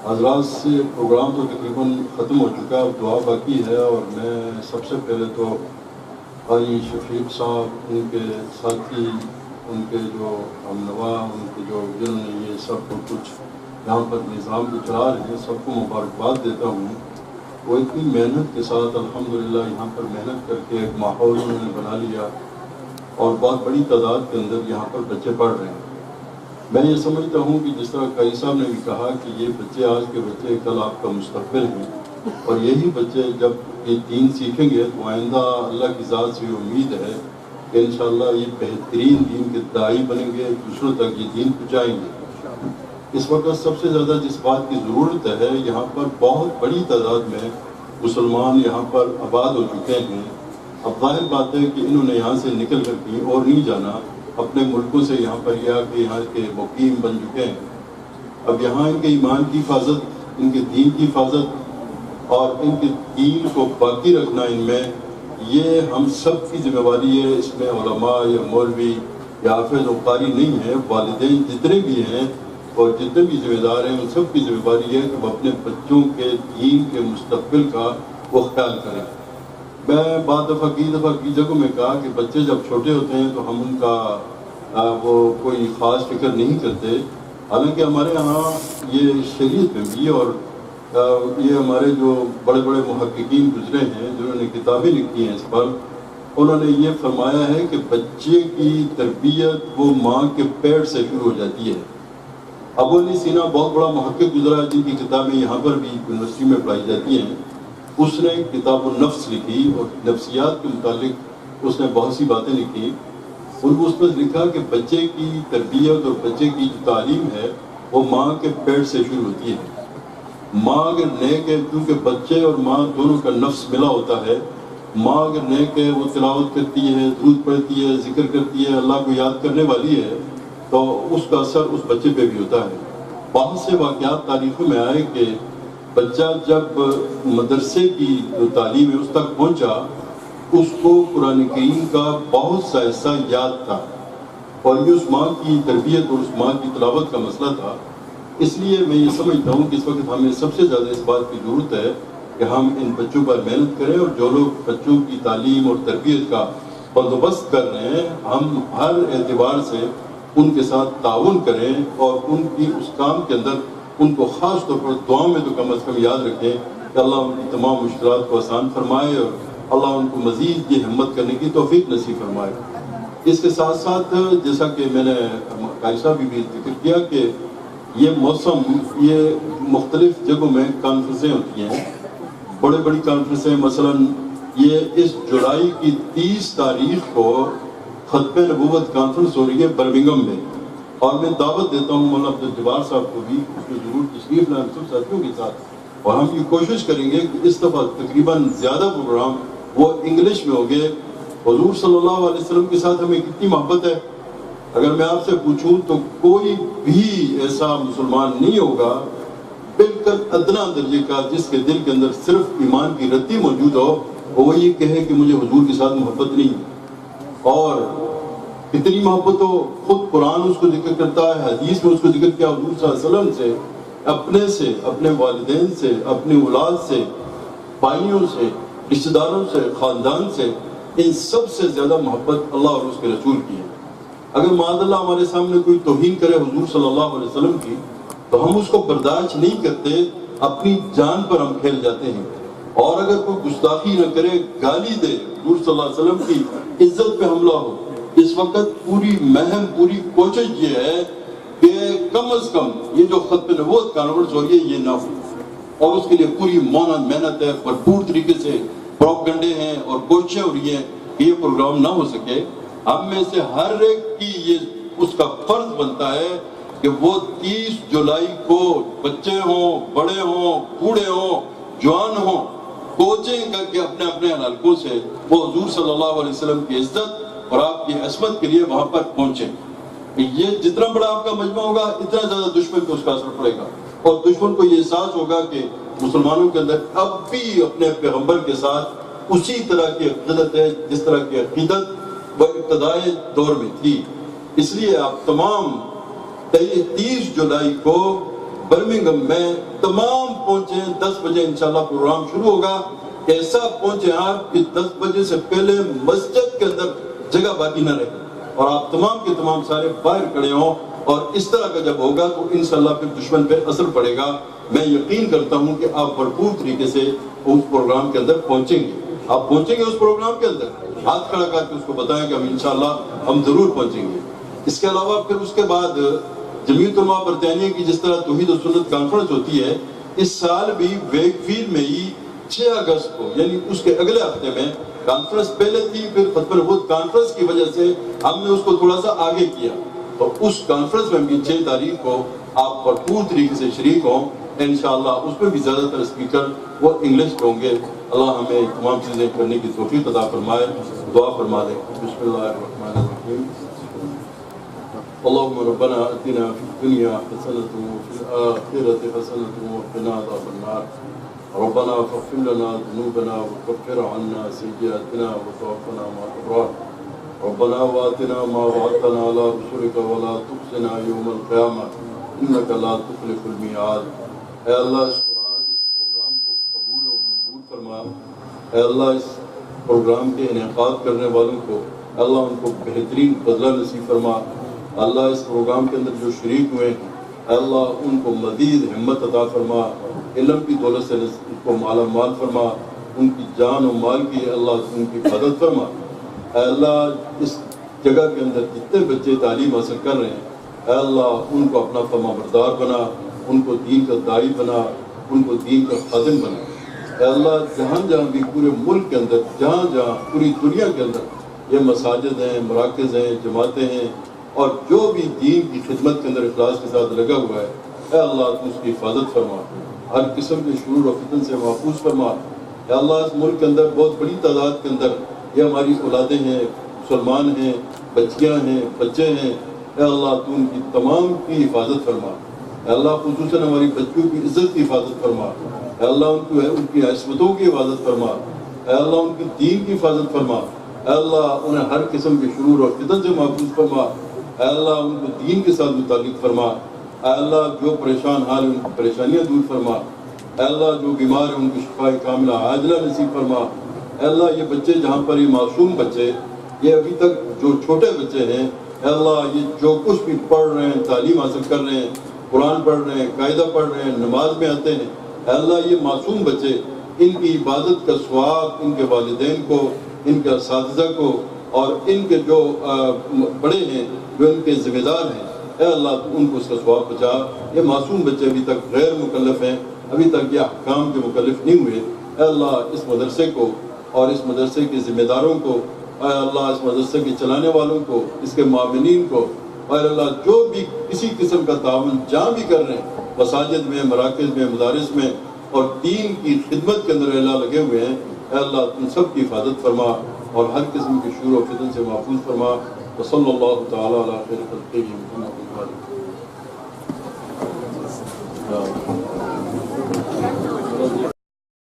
हज़रात से programme तो तकरीबन ख़त्म हो चुका है, अब दुआ बाकी है। और मैं सबसे पहले तो भाई शफीक साहब, उनके साथी, उनके जो हमनवा, उनके जो जिन्होंने ये सब कुछ यहाँ पर निज़ाम को चला रहे हैं, सबको मुबारकबाद देता हूँ। वो इतनी मेहनत के साथ अल्हम्दुलिल्लाह यहाँ पर मेहनत करके एक माहौल उन्होंने बना लिया और बहुत बड़ी तादाद के अंदर यहाँ पर बच्चे पढ़ रहे हैं। میں یہ سمجھتا ہوں کہ جس طرح قاری صاحب نے بھی کہا کہ یہ بچے آج کے بچے کل آپ کا مستقبل ہیں، اور یہی بچے جب یہ دین سیکھیں گے تو آئندہ اللہ کی ذات سے امید ہے کہ انشاءاللہ یہ بہترین دین کے داعی بنیں گے، دوسروں تک یہ دین پہنچائیں گے۔ اس وقت سب سے زیادہ جس بات کی ضرورت ہے، یہاں پر بہت بڑی تعداد میں مسلمان یہاں پر آباد ہو چکے ہیں۔ اب ظاہر بات ہے کہ انہوں نے یہاں سے نکل کر کہیں اور نہیں جانا، اپنے ملکوں سے یہاں پر یہ آ کے یہاں کے مقیم بن چکے ہیں۔ اب یہاں ان کے ایمان کی حفاظت، ان کے دین کی حفاظت اور ان کے دین کو باقی رکھنا ان میں، یہ ہم سب کی ذمہ داری ہے۔ اس میں علماء یا مولوی یا حافظ و قاری نہیں ہے، والدین جتنے بھی ہیں اور جتنے بھی ذمہ دار ہیں ان سب کی ذمہ داری ہے کہ وہ اپنے بچوں کے دین کے مستقبل کا وہ خیال کریں۔ میں بعض دفعہ کی جگہوں میں کہا کہ بچے جب چھوٹے ہوتے ہیں تو ہم ان کا وہ کوئی خاص فکر نہیں کرتے، حالانکہ ہمارے ہاں یہ شریعت میں بھی اور یہ ہمارے جو بڑے بڑے محققین گزرے ہیں جنہوں نے کتابیں لکھی ہیں اس پر، انہوں نے یہ فرمایا ہے کہ بچے کی تربیت وہ ماں کے پیٹ سے شروع ہو جاتی ہے۔ ابو علی سینا بہت بڑا محقق گزرا جن کی کتابیں یہاں پر بھی یونیورسٹی میں پڑھائی جاتی ہیں، اس نے کتاب النفس لکھی اور نفسیات کے متعلق اس نے بہت سی باتیں لکھی۔ اس میں لکھا کہ بچے کی تربیت اور بچے کی جو تعلیم ہے وہ ماں کے پیٹ سے شروع ہوتی ہے۔ ماں اگر نیک ہے، کیونکہ بچے اور ماں دونوں کا نفس ملا ہوتا ہے، ماں اگر نیک ہے، وہ تلاوت کرتی ہے، درود پڑھتی ہے، ذکر کرتی ہے، اللہ کو یاد کرنے والی ہے، تو اس کا اثر اس بچے پہ بھی ہوتا ہے۔ بہت سے واقعات تاریخوں میں آئے کہ بچہ جب مدرسے کی جو تعلیم ہے اس تک پہنچا، اس کو قرآن کریم کا بہت سا حصہ یاد تھا، اور یہ اس ماں کی تربیت اور اس ماں کی تلاوت کا مسئلہ تھا۔ اس لیے میں یہ سمجھتا ہوں کہ اس وقت ہمیں سب سے زیادہ اس بات کی ضرورت ہے کہ ہم ان بچوں پر محنت کریں، اور جو لوگ بچوں کی تعلیم اور تربیت کا بندوبست کر رہے ہیں ہم ہر اعتبار سے ان کے ساتھ تعاون کریں، اور ان کی اس کام کے اندر ان کو خاص طور پر دعا میں تو کم از کم یاد رکھیں کہ اللہ ان کی تمام مشکلات کو آسان فرمائے اور اللہ ان کو مزید یہ ہمت کرنے کی توفیق نصیب فرمائے۔ اس کے ساتھ ساتھ جیسا کہ میں نے قاری صاحب بھی ذکر کیا کہ یہ موسم، یہ مختلف جگہوں میں کانفرنسیں ہوتی ہیں، بڑی بڑی کانفرنسیں، مثلاً یہ اس جولائی کی 30 تاریخ کو ختم نبوت کانفرنس ہو رہی ہے برمنگم میں، اور میں دعوت دیتا ہوں مولانا عبدالجبار صاحب کو بھی اس میں ضرور تشریف لائیں سب ساتھیوں کے ساتھ، اور ہم یہ کوشش کریں گے کہ اس دفعہ تقریباً زیادہ پروگرام وہ انگلش میں ہو گئے۔ حضور صلی اللہ علیہ وسلم کے ساتھ ہمیں کتنی محبت ہے، اگر میں آپ سے پوچھوں تو کوئی بھی ایسا مسلمان نہیں ہوگا بالکل ادنا درجے کا جس کے دل کے اندر صرف ایمان کی رتی موجود ہو، وہ یہ کہے کہ مجھے حضور کے ساتھ محبت نہیں۔ اور کتنی محبت ہو، خود قرآن اس کو ذکر کرتا ہے، حدیث میں اس کو ذکر کیا، حضور صلی اللہ علیہ وسلم سے، اپنے والدین سے، اپنی اولاد سے، بھائیوں سے، رشتہ داروں سے، خاندان سے، ان سب سے زیادہ محبت اللہ اور اس کے رسول کی ہے۔ اگر معاذ اللہ ہمارے سامنے کوئی توہین کرے حضور صلی اللہ علیہ وسلم کی تو ہم اس کو برداشت نہیں کرتے، اپنی جان پر ہم کھیل جاتے ہیں۔ اور اگر کوئی گستاخی نہ کرے، گالی دے، حضور صلی اللہ علیہ وسلم کی عزت پہ حملہ ہو، اس وقت پوری مہم، پوری کوشش یہ ہے کہ کم از کم یہ جو ختم نبوت کانفرنس ہو رہی ہے یہ نہ ہو، اور اس کے لیے پوری محنت ہے، بھرپور طریقے سے پروپیگنڈے ہیں اور کوششیں ہو رہی ہیں کہ یہ پروگرام نہ ہو سکے۔ ہم میں سے ہر ایک کی یہ اس کا فرض بنتا ہے کہ وہ 30 جولائی کو بچے ہوں، بڑے ہوں، بوڑھے ہوں، جوان ہوں، کوچنگ کر کے اپنے اپنے حلقوں سے وہ حضور صلی اللہ علیہ وسلم کی عزت اور آپ کی عصمت کے لیے وہاں پر پہنچیں۔ یہ جتنا بڑا آپ کا مجمع ہوگا اتنا زیادہ دشمن پہ اس کا اثر پڑے گا، اور دشمن کو یہ احساس ہوگا کہ مسلمانوں کے اندر اب بھی اپنے پیغمبر کے ساتھ اسی طرح کی عقیدت ہے جس طرح کی عقیدت وہ ابتدائی دور میں تھی۔ اس لیے آپ تمام 30 جولائی کو برمنگم میں تمام پہنچیں، 10 بجے انشاءاللہ پروگرام شروع ہوگا۔ ایسا پہنچیں آپ کہ 10 بجے سے پہلے مسجد کے اندر جگہ باقی نہ رہے، اور آپ تمام کے تمام سارے باہر کھڑے ہوں، اور اس طرح کا جب ہوگا تو انشاءاللہ پھر دشمن پہ اثر پڑے گا۔ میں یقین کرتا ہوں کہ آپ بھرپور طریقے سے اس پروگرام کے اندر پہنچیں گے۔ آپ پہنچیں گے اس پروگرام کے اندر، ہاتھ کھڑا کر کے اس کو بتائیں کہ ہم انشاءاللہ ہم ضرور پہنچیں گے۔ اس کے علاوہ پھر اس کے بعد جمیعت علماء برطانیہ کی جس طرح توحید و سنت کانفرنس ہوتی ہے، اس سال بھی ویک فیلڈ میں ہی 6 اگست کو یعنی اس کے اگلے ہفتے میں کانفرنس پہلے تھی، پھر ختم نبوت کانفرنس کی وجہ سے ہم نے اس کو تھوڑا سا آگے کیا، تو اس کانفرنس میں بھی 6 تاریخ کو آپ بھرپور طریقے سے شریک ہوں انشاءاللہ۔ اس میں بھی زیادہ تر اسپیکر وہ انگلش کے ہوں گے۔ اللہ ہمیں تمام چیزیں کرنے کی توفیق عطا فرمائے، دعا فرما دیں۔ بسم اللہ الرحمن الرحیم۔ اللهم ربنا آتنا في الدنيا حسنة وفي الآخرة حسنة وقنا عذاب النار ربنا فاغفر لنا ذنوبنا وكفر عنا سيئاتنا وتوفنا مع الأبرار ربنا وآتنا ما وعدتنا على رسلك ولا تخزنا يوم القيامة إنك لا تخلف الميعاد۔ اے اللہ اس پروگرام کو قبول اور منظور فرما، اے اللہ اس پروگرام کے انعقاد کرنے والوں کو اللہ ان کو بہترین بدلہ نصیب فرما، اللہ اس پروگرام کے اندر جو شریک ہوئے اے اللہ ان کو مزید ہمت عطا فرما، علم کی دولت سے ان کو مالا مال فرما، ان کی جان و مال کی اللہ ان کی حفاظت فرما۔ اے اللہ اس جگہ کے اندر جتنے بچے تعلیم حاصل کر رہے ہیں اے اللہ ان کو اپنا فرما بردار بنا، ان کو دین کا داعی بنا، ان کو دین کا خادم بنا۔ اے اللہ جہاں جہاں بھی پورے ملک کے اندر، جہاں جہاں پوری دنیا کے اندر یہ مساجد ہیں، مراکز ہیں، جماعتیں ہیں، اور جو بھی دین کی خدمت کے اندر اخلاص کے ساتھ لگا ہوا ہے اے اللہ تو اس کی حفاظت فرما، ہر قسم کے شرور و فتن سے محفوظ فرما۔ اے اللہ اس ملک کے اندر بہت بڑی تعداد کے اندر یہ ہماری اولادیں ہیں، مسلمان ہیں، بچیاں ہیں، بچے ہیں، اے اللہ تو ان کی تمام کی حفاظت فرما۔ اے اللہ خصوصاً ہماری بچیوں کی عزت کی حفاظت فرما، اے اللہ ان کی عصمتوں کی حفاظت فرما، اے اللہ ان کی دین کی حفاظت فرما، اے اللہ انہیں ہر قسم کے شرور اور فتن سے محفوظ فرما، اے اللہ ان کو دین کے ساتھ متعلق فرما، اے اللہ جو پریشان حال ہیں ان کی پریشانیاں دور فرما، اے اللہ جو بیمار ہیں ان کی شفا کاملہ عاجلہ نصیب فرما۔ اے اللہ یہ بچے جہاں پر یہ معصوم بچے، یہ ابھی تک جو چھوٹے بچے ہیں اے اللہ یہ جو کچھ بھی پڑھ رہے ہیں، تعلیم حاصل کر رہے ہیں، قرآن پڑھ رہے ہیں، قاعدہ پڑھ رہے ہیں، نماز میں آتے ہیں، اے اللہ یہ معصوم بچے ان کی عبادت کا ثواب ان کے والدین کو، ان کے اساتذہ کو اور ان کے جو بڑے ہیں جو ان کے ذمہ دار ہیں اے اللہ تو ان کو اس کا ثواب پہنچا۔ یہ معصوم بچے ابھی تک غیر مکلف ہیں، ابھی تک یہ احکام کے مکلف نہیں ہوئے، اے اللہ اس مدرسے کو اور اس مدرسے کے ذمہ داروں کو، اے اللہ اس مدرسے کے چلانے والوں کو، اس کے معاونین کو، اے اللہ جو بھی کسی قسم کا تعاون جہاں بھی کر رہے ہیں، مساجد میں، مراکز میں، مدارس میں اور دین کی خدمت کے اندر اے اللہ لگے ہوئے ہیں، اے اللہ تم سب کی حفاظت فرما اور ہر قسم کے شرور و فتن سے محفوظ فرما۔ وصلی اللہ تعالیٰ علی خیر خلقہ محمد۔